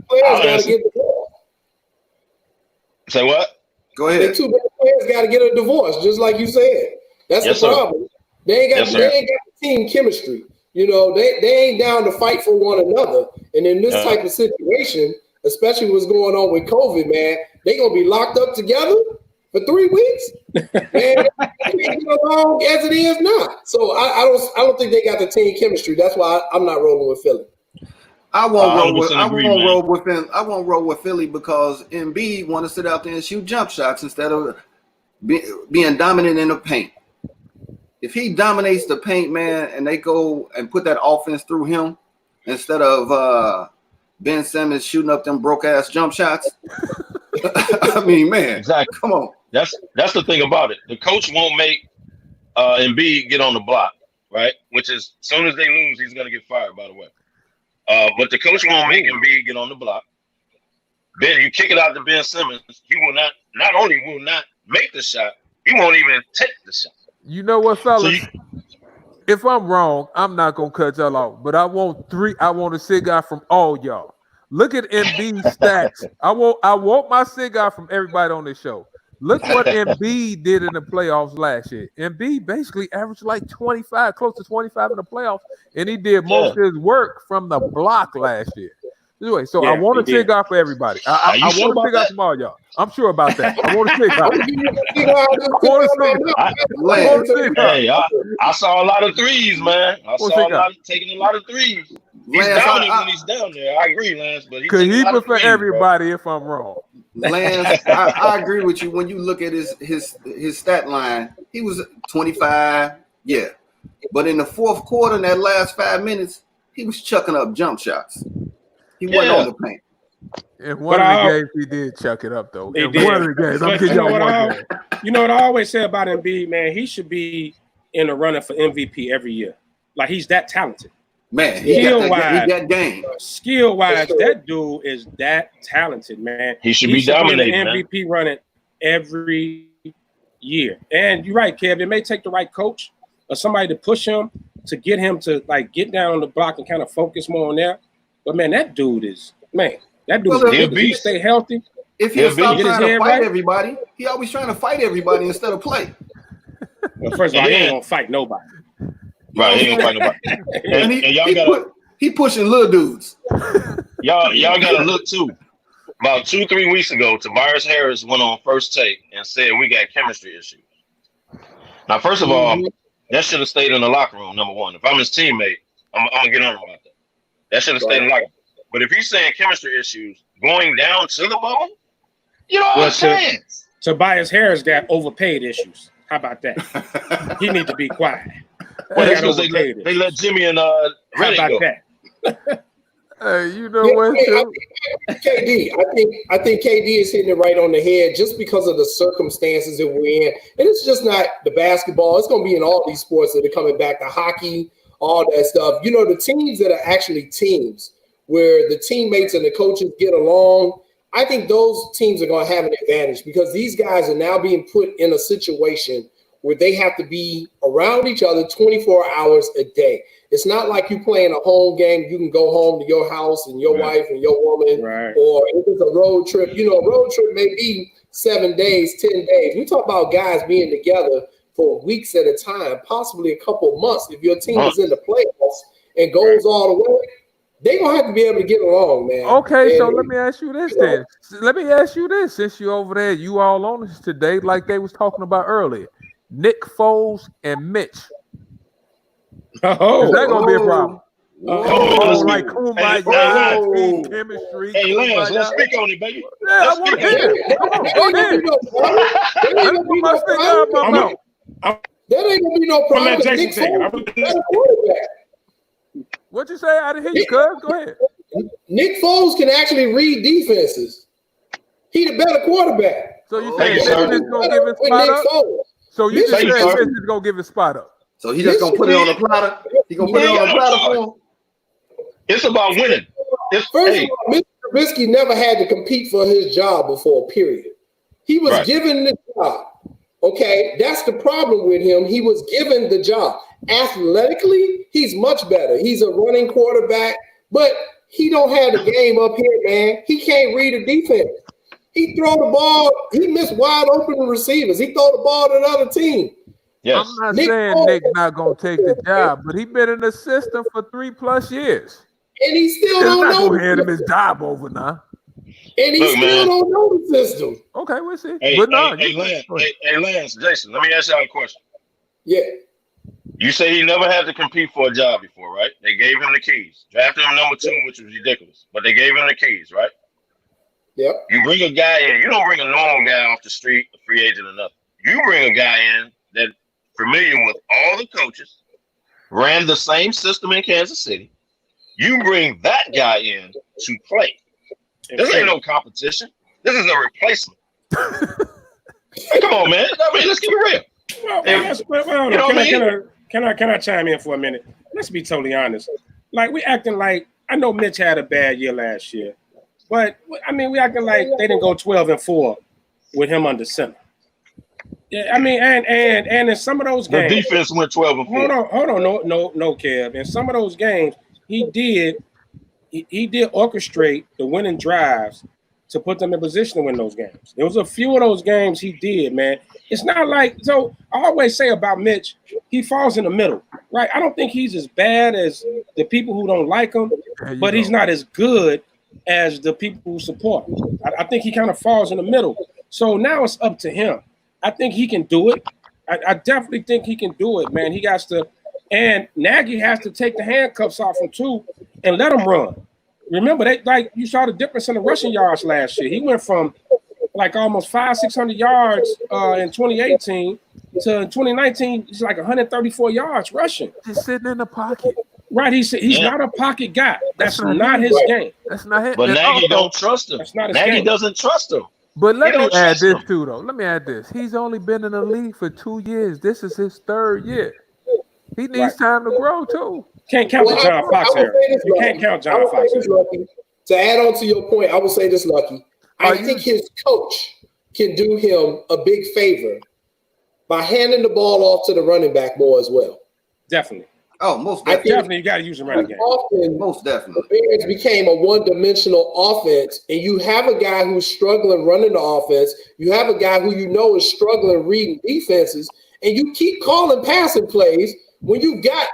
Players got to get the ball. Say what? Go ahead. The two best players got to get a divorce, just like you said. That's the problem. They ain't got team chemistry. You know, they ain't down to fight for one another. And in this type of situation, especially what's going on with COVID, man, they gonna be locked up together for 3 weeks. Man, they can't get along as it is now. So I don't think they got the team chemistry. That's why I'm not rolling with Philly. I won't roll with Philly because Embiid want to sit out there and shoot jump shots instead of being dominant in the paint. If he dominates the paint, man, and they go and put that offense through him instead of Ben Simmons shooting up them broke ass jump shots, I mean, man, exactly. Come on. That's the thing about it. The coach won't make Embiid get on the block, right? Which is as soon as they lose, he's gonna get fired. By the way, but the coach won't make Embiid get on the block. Then you kick it out to Ben Simmons. He will not only will not make the shot, he won't even take the shot. You know what, fellas? If I'm wrong, I'm not gonna cut y'all off. But I want a cigar from all y'all. Look at Embiid's stats. I want my cigar from everybody on this show. Look what Embiid did in the playoffs last year. Embiid basically averaged like 25, close to 25 in the playoffs, and he did most of his work from the block last year. Anyway, so I want a cigar for everybody. I want a cigar from all y'all. I'm sure about that. I want a cigar. Hey, I saw a lot of threes, man. I saw taking a lot of threes. He's dominant when he's down there. I agree, Lance, but could he for everybody if I'm wrong? Lance, I agree with you. When you look at his stat line, he was 25, yeah. But in the fourth quarter, in that last 5 minutes, he was chucking up jump shots. He wasn't on the paint. In one of the games, he did chuck it up, though. In one of the games. I'm giving y'all one game. You know what I always say about Embiid, man? He should be in the running for MVP every year. Like, he's that talented. Man, he got game. Skill-wise, that dude is that talented, man. He should be dominating, in the MVP running every year. And you're right, Kev. It may take the right coach or somebody to push him to get him to, like, get down on the block and kind of focus more on there. But, man, that dude is he stay healthy. If he'll stop trying to fight everybody, he always trying to fight everybody instead of play. Well, first of all, he ain't going to fight nobody. Right, he ain't going to fight nobody. And y'all he pushing little dudes. Y'all got to look, too. About 2-3 weeks ago, Tobias Harris went on First Take and said we got chemistry issues. Now, first of all, that should have stayed in the locker room, number one. If I'm his teammate, I'm going to get on about that. That should have stayed in the locker room. But if he's saying chemistry issues going down to the bubble, you know what I'm saying? Tobias Harris got overpaid issues. How about that? He need to be quiet. Well, that's because they let Jimmy and Reddick go. That? Hey, you know what? KD, I think KD is hitting it right on the head just because of the circumstances that we're in. And it's just not the basketball. It's going to be in all these sports that are coming back, the hockey, all that stuff. You know, the teams that are actually teams where the teammates and the coaches get along, I think those teams are going to have an advantage because these guys are now being put in a situation where they have to be around each other 24 hours a day. It's not like you playing a home game. You can go home to your house and your wife and your woman, or if it's a road trip. You know, a road trip may be 7 days, 10 days. We talk about guys being together for weeks at a time, possibly a couple of months. If your team is in the playoffs and goes all the way, they're going to have to be able to get along, man. Okay, so let me ask you this then. Let me ask you this. Since you're over there, you all on this today, like they was talking about earlier. Nick Foles and Mitch. Oh, Is that gonna be a problem? Let's Like speak. Kumbaya, team chemistry. Hey, Lance, Kumbaya. let's speak on it, baby. Yeah, I Let's want to speak hear on it. Come on, go ahead. Let me put my finger out my mouth. That ain't gonna be no I'm problem. let Jason Nick take it. Foles I'm is a better quarterback. What you say? I didn't hear you, cuz. Go ahead. Nick Foles can actually read defenses. He the better quarterback. So you Thank saying you, sir. Mitch is gonna give his With spot Nick up? Foles. So you just Thank you, said sir. Mitch is gonna give his spot up. So he just gonna put it on the platter. He gonna put it on the platter for him. It's about winning. First of all, Mr. Trubisky never had to compete for his job before, period. He was Right. given the job. Okay, that's the problem with him. He was given the job. Athletically, he's much better. He's a running quarterback, but he don't have the game up here, man. He can't read a defense. He throw the ball. He missed wide open receivers. He throw the ball to another team. Yes. I'm not Nick saying Foles- Nick not gonna take the job, but he been in the system for 3+ years. And he still It's don't not know. gonna hand him his job over now. And he Look, still man. don't know the system. Okay, we'll see. Hey, But no, hey, Lance, hey, Lance, Jason, let me ask y'all a question. Yeah. You say he never had to compete for a job before, right? They gave him the keys. Drafted him number 2, which was ridiculous. But they gave him the keys, right? Yep. You bring a guy in. You don't bring a normal guy off the street, a free agent or nothing. You bring a guy in that familiar with all the coaches, ran the same system in Kansas City. You bring that guy in to play. This ain't no competition. This is a replacement. Hey, come on, man. I mean, let's keep it real. Can I chime in for a minute? Let's be totally honest. Like, we acting like, I know Mitch had a bad year last year, but I mean, we acting like they didn't go 12-4 with him under center. Yeah, I mean, and in some of those The games, defense went 12-4. hold on, no, Kev. In some of those games, he did orchestrate the winning drives to put them in position to win those games. There was a few of those games he did, man. It's not like, so I always say about Mitch, he falls in the middle, right? I don't think he's as bad as the people who don't like him, but he's not as good as the people who support him. I think he kind of falls in the middle. So now it's up to him. I think he can do it. I definitely think he can do it, man. He got to, and Nagy has to take the handcuffs off him too and let him run. Remember, you saw the difference in the rushing yards last year. He went from like almost 500-600 yards in 2018 to in 2019, he's like 134 yards rushing. Just sitting in the pocket. Right, he's not a pocket guy. That's not his game. That's not his. But Nagy don't trust him. That's not his Nagy game. doesn't trust him. But let He me don't add trust this him. too, though. Let me add this. He's only been in the league for 2 years. This is his 3rd year. He needs time to grow too. Can't count John Fox here. You can't count John Fox here. To add on to your point, I would say this, Lucky. I think his coach can do him a big favor by handing the ball off to the running back more as well. Definitely. Oh, most definitely. Definitely, you got to use the running game. Often, most definitely. The Bears became a one-dimensional offense, and you have a guy who's struggling running the offense. You have a guy who you know is struggling reading defenses, and you keep calling passing plays when you got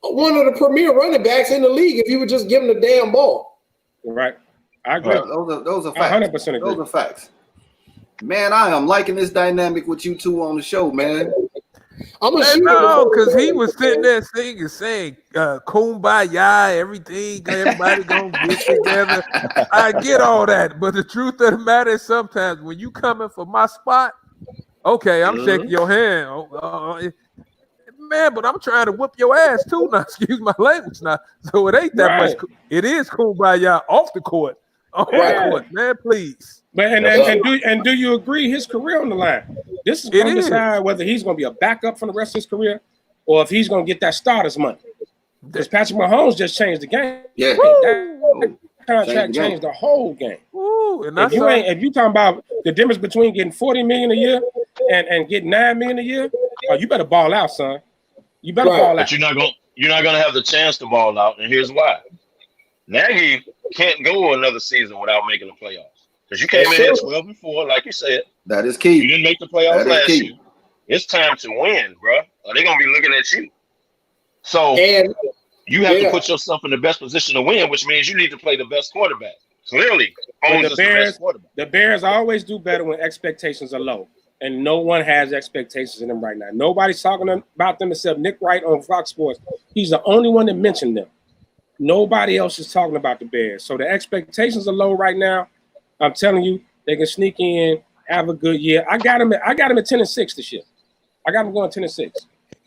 one of the premier running backs in the league if you would just give him the damn ball. Right. I agree. Those are facts. 100% agree. Those are facts. Man, I am liking this dynamic with you two on the show, man. No, because he was sitting there saying, kumbaya, everybody gonna get together. I get all that, but the truth of the matter is sometimes when you coming for my spot, okay, I'm shaking your hand. Man, but I'm trying to whoop your ass too now. Excuse my language now. So it ain't that much. It is kumbaya off the court. On the court, man, please. But and do you agree his career on the line? This is going to decide whether he's going to be a backup for the rest of his career or if he's going to get that starter's money. Because Patrick Mahomes just changed the game. Yeah, that contract changed the whole game. Ooh, and if you talking about the difference between getting $40 million a year and getting $9 million a year, you better ball out, son. You better ball out. But you're not gonna have the chance to ball out, and here's why. Nagy can't go another season without making the playoffs. Because you came in here 12-4, like you said. That is key. You didn't make the playoffs last year. It's time to win, bro. Or they're gonna be looking at you. So you have to put yourself in the best position to win, which means you need to play the best quarterback. Clearly, Holmes is the best quarterback. The Bears always do better when expectations are low. and no one has expectations in them right now. Nobody's talking about them except Nick Wright on Fox Sports. He's the only one that mentioned them. Nobody else is talking about the Bears. So the expectations are low right now. I'm telling you, they can sneak in, have a good year. I got them at 10-6 this year. I got them going 10-6.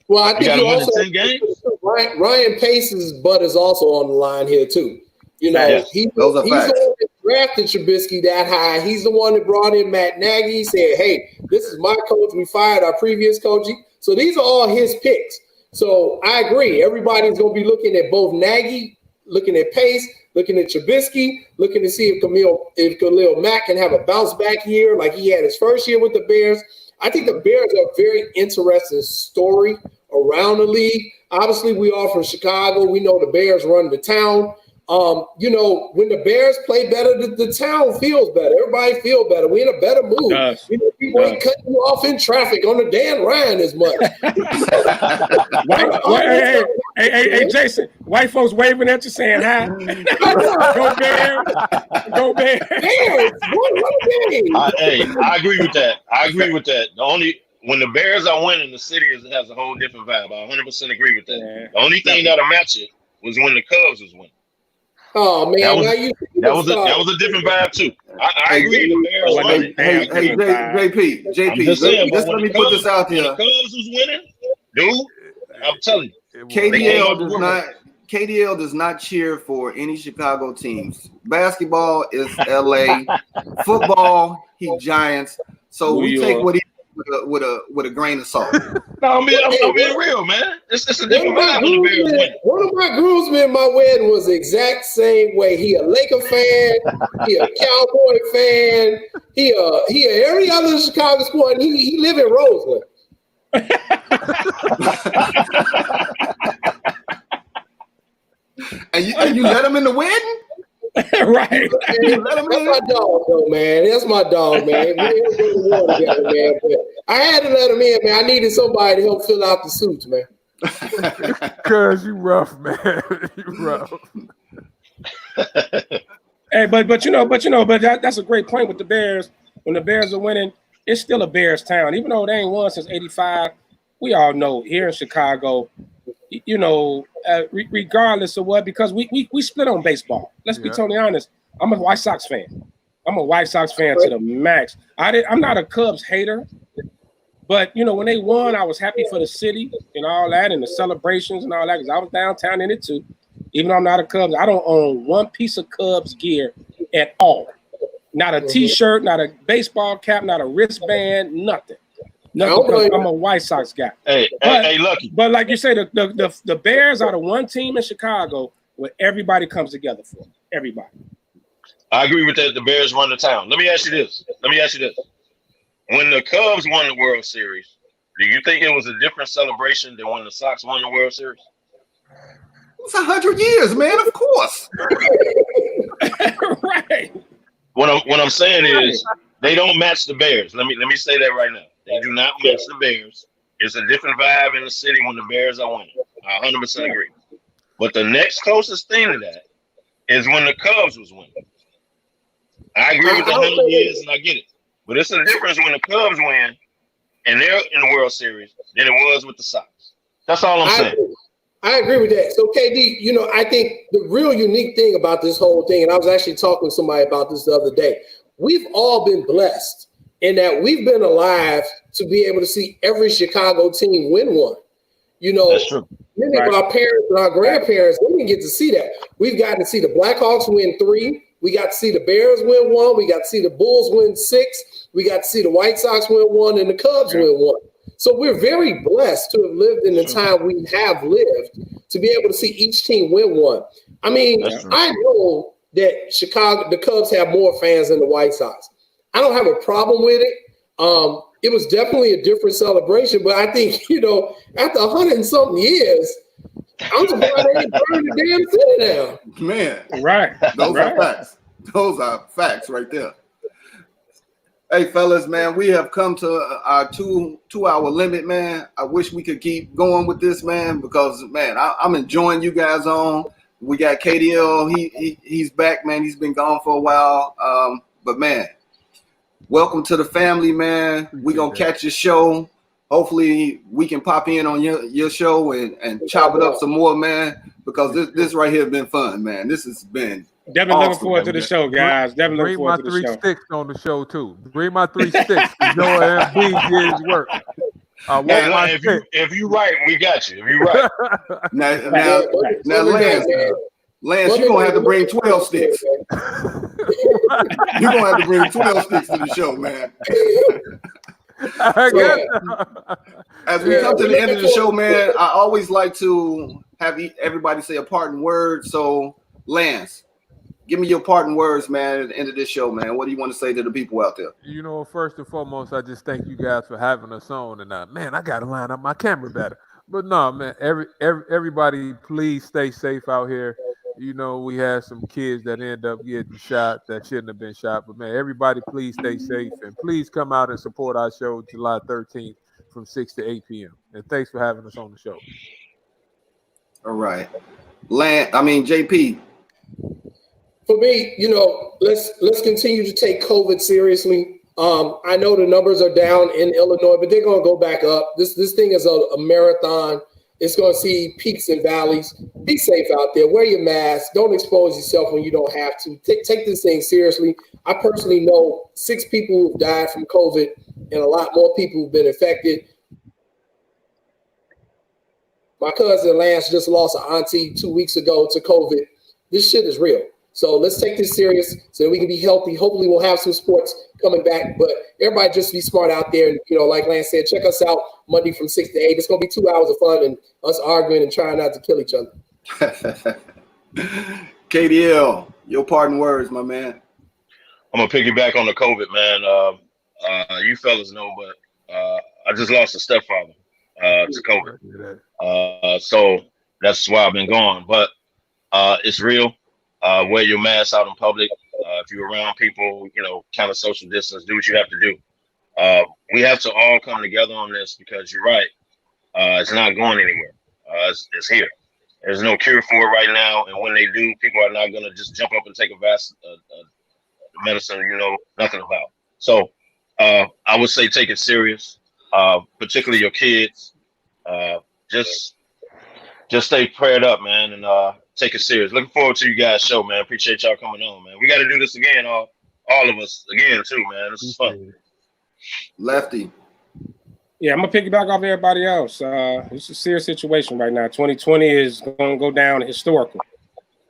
Well, I think you also 10 games? Ryan Pace's butt is also on the line here too. You know, Yes. he's the one that drafted Trubisky that high. He's the one that brought in Matt Nagy. He said, "Hey, this is my coach. We fired our previous coach." So these are all his picks. So I agree. Everybody's going to be looking at both Nagy, looking at Pace, looking at Trubisky, looking to see if Khalil Mack can have a bounce back year like he had his first year with the Bears. I think the Bears are a very interesting story around the league. Obviously, we are from Chicago. We know the Bears run the town. You know, when the Bears play better, the town feels better. Everybody feels better. We're in a better mood. You know, people ain't cutting you off in traffic on the Dan Ryan as much. Hey, Jason, white folks waving at you saying hi. Go Bears. Go Bears. Bears, what a game. Hey, I agree with that. When the Bears are winning, the city has a whole different vibe. I 100% agree with that. Yeah. The only thing that'll match it was when the Cubs was winning. Oh man, that was a different vibe too. I agree. The Bears winning. Hey, JP, just let me put this out there. The Cubs was winning, dude. I'm telling you, KDL does not cheer for any Chicago teams. Basketball is LA. Football, he Giants. So we take what he with a grain of salt. No, I'm being real, man. It's a different vibe when the Bears win. One of my groomsmen at my wedding was the exact same way. He a Laker fan, he a Cowboy fan, he every other Chicago sport. And he live in Roseland. and you let him in the wedding? Right. That's my dog, though, man. That's my dog, man. We didn't go to war together, man. But I had to let him in, man. I needed somebody to help fill out the suits, man. Cause you rough, man. You rough. Hey, but that's a great point with the Bears. When the Bears are winning, it's still a Bears town. Even though they ain't won since '85, we all know here in Chicago, you know, regardless of what, because we split on baseball. Let's be totally honest. I'm a White Sox fan. I'm a White Sox fan to the max. I'm not a Cubs hater, but you know, when they won, I was happy for the city and all that, and the celebrations and all that, because I was downtown in it too. Even though I'm not a Cubs, I don't own one piece of Cubs gear at all. Not a T-shirt, not a baseball cap, not a wristband, nothing. No, because I'm a White Sox guy. Hey, Lucky. But like you say, the Bears are the one team in Chicago where everybody comes together for. Everybody. I agree with that. The Bears run the town. Let me ask you this. When the Cubs won the World Series, do you think it was a different celebration than when the Sox won the World Series? It's 100 years, man. Of course. Right. What I'm saying is they don't match the Bears. Let me say that right now. They do not match the Bears. It's a different vibe in the city when the Bears are winning. I 100% agree. But the next closest thing to that is when the Cubs was winning. I agree with the 100 years, and I get it. But it's a difference when the Cubs win and they're in the World Series than it was with the Sox. That's all I'm saying. I agree with that. So, KD, you know, I think the real unique thing about this whole thing, and I was actually talking with somebody about this the other day, we've all been blessed in that we've been alive to be able to see every Chicago team win one. You know, that's true. Many of our parents and our grandparents, they didn't get to see that. We've gotten to see the Blackhawks win 3. We got to see the Bears win 1. We got to see the Bulls win 6. We got to see the White Sox win 1 and the Cubs win 1. So we're very blessed to have lived in the time we have lived to be able to see each team win 1. I mean, I know that the Cubs have more fans than the White Sox. I don't have a problem with it. It was definitely a different celebration, but I think, you know, after 100 and something years, I'm surprised they didn't burn the damn city down. Man, right. Those are facts. Those are facts right there. Hey, fellas, man, we have come to our two-hour limit, man. I wish we could keep going with this, man, because, man, I'm enjoying you guys on. We got KDL. He's back, man. He's been gone for a while. But, man, welcome to the family, man. We're going to catch your show. Hopefully we can pop in on your show and chop it up some more, man, because this right here has been fun, man. This has been definitely awesome. Looking forward to the show, guys. Definitely looking forward to the show. Bring my 3 sticks on the show, too. Bring my 3 sticks. Joel Embiid did his work. If you right, we got you. If you right. Now, Lance, you're going to have to bring 12 sticks. You're going to have to bring 12 sticks to the show, man. As we come to the end of the show, man, I always like to have everybody say a parting word. So, Lance, give me your parting words, man, at the end of this show, man. What do you want to say to the people out there? You know, first and foremost, I just thank you guys for having us on. And, man, I got to line up my camera better. But, no, man, everybody, please stay safe out here. You know, we had some kids that end up getting shot that shouldn't have been shot. But, man, everybody, please stay safe. And please come out and support our show July 13th from 6 to 8 p.m. And thanks for having us on the show. All right. JP. For me, you know, let's continue to take COVID seriously. I know the numbers are down in Illinois, but they're going to go back up. This thing is a marathon. It's going to see peaks and valleys. Be safe out there. Wear your mask. Don't expose yourself when you don't have to. Take this thing seriously. I personally know 6 people who've died from COVID and a lot more people who've been infected. My cousin Lance just lost an auntie 2 weeks ago to COVID. This shit is real. So let's take this serious so that we can be healthy. Hopefully we'll have some sports coming back, but everybody just be smart out there. And, you know, like Lance said, check us out Monday from 6 to 8. It's going to be 2 hours of fun and us arguing and trying not to kill each other. KDL, your parting words, my man. I'm going to piggyback on the COVID, man. You fellas know, but I just lost a stepfather to COVID. So that's why I've been gone. But it's real. Wear your mask out in public. If you're around people, you know, kind of social distance, do what you have to do. We have to all come together on this because you're right. It's not going anywhere. It's here. There's no cure for it right now. And when they do, people are not going to just jump up and take a medicine, you know, nothing about. So I would say take it serious, particularly your kids. Just stay prayed up, man, and take it serious. Looking forward to you guys' show, man. Appreciate y'all coming on, man. We got to do this again, all of us again too, man. This is fun. Lefty. Yeah, I'm gonna piggyback off everybody else. It's a serious situation right now. 2020 is gonna go down historical.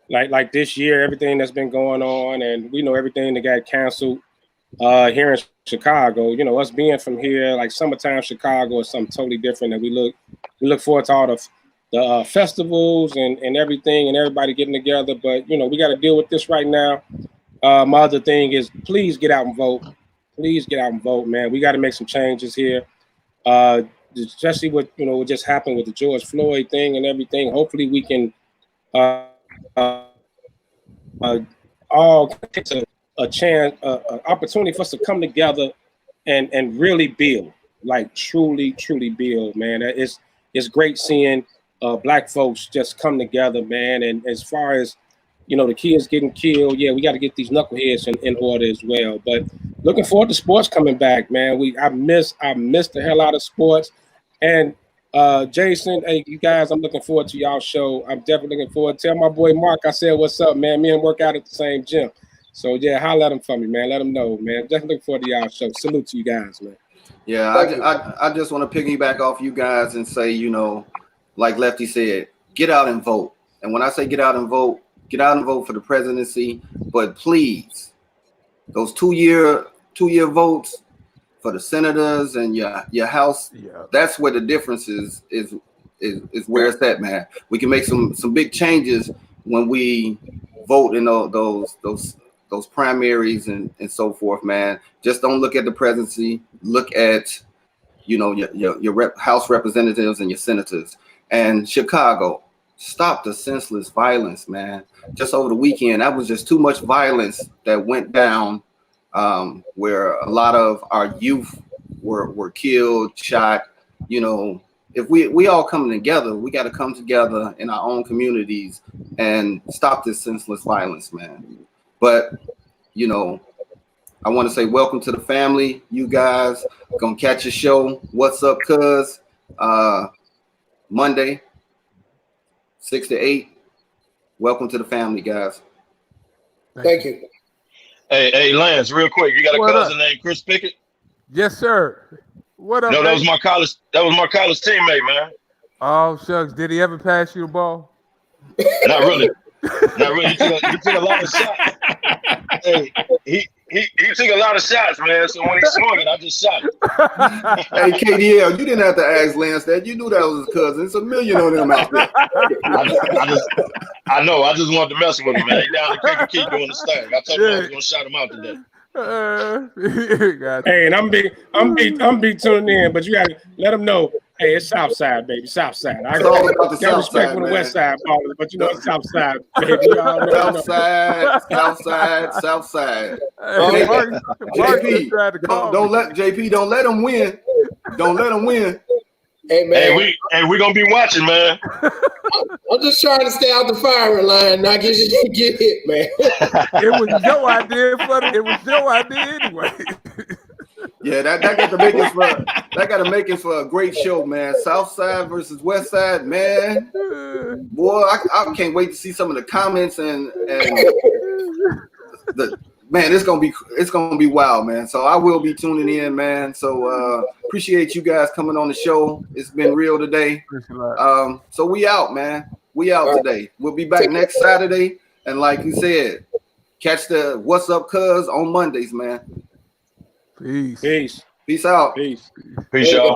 Like this year, everything that's been going on, and we know everything that got canceled here in Chicago. You know, us being from here, like summertime Chicago is something totally different. And we look forward to all the festivals and everything and everybody getting together. But, you know, we got to deal with this right now. My other thing is please get out and vote. Please get out and vote, man. We got to make some changes here, especially what just happened with the George Floyd thing and everything. Hopefully we can all take a chance, an opportunity for us to come together and really build, like truly build, man. It's great seeing Black folks just come together, man. And as far as, you know, the kids getting killed, yeah, we got to get these knuckleheads in order as well. But looking forward to sports coming back, man. I miss the hell out of sports. And Jason, hey, you guys, I'm looking forward to y'all show. I'm definitely looking forward. Tell my boy Mark I said what's up, man. Me and him work out at the same gym. So yeah, holler at him for me, man. Let him know, man. Definitely looking forward to y'all show. Salute to you guys, man. Yeah, I just want to piggyback off you guys and say, you know, like Lefty said, get out and vote. And when I say get out and vote for the presidency, but please, those two-year votes for the senators and your House, that's where the difference is where it's at, man. We can make some big changes when we vote in those primaries and so forth, man. Just don't look at the presidency. Look at, you know, your House representatives and your senators. And Chicago, stop the senseless violence, man. Just over the weekend, that was just too much violence that went down, where a lot of our youth were killed, shot. You know, if we all come together, we got to come together in our own communities and stop this senseless violence, man. But, you know, I want to say welcome to the family. You guys gonna catch a show. What's up, cuz? Monday, 6 to 8. Welcome to the family, guys. Thank you. Hey, Lance, real quick. You got a What cousin up? named Chris Pickett? Yes, sir. What up? No, that man? was my college. That was my college teammate, man. Oh shucks, did he ever pass you the ball? Not really. Not really. He took a lot of shots. Hey, he took a lot of shots, man. So when he swung it, I just shot it. Hey, KDL, you didn't have to ask Lance that. You knew that was his cousin. It's a million of them out there. I know. I just wanted to mess with him, man. He down in Kankakee doing his thing. I told him I was gonna shout him out today. Hey, and I'm big tuning in, but you gotta let them know. Hey, it's South Side, baby. South Side. I It's all about the got South respect Side, for the man. West Side ballers, but you know it's South Side, baby. Y'all know, South side, South side, South side. Hey, Mark JP, tried to call don't me. let JP. Don't let him win. Don't let him win. Hey man, we gonna be watching, man. I'm just trying to stay out the firing line, not get hit, man. It was your idea, it was your idea anyway. Yeah, that got to make it for a great show, man. South Side versus West Side, man. Boy, I can't wait to see some of the comments and the man. It's gonna be wild, man. So I will be tuning in, man. So appreciate you guys coming on the show. It's been real today. So we out, man. We out today. We'll be back next Saturday, and like you said, catch the What's Up Cuz on Mondays, man. Peace. Peace. Peace out. Peace. Peace, y'all.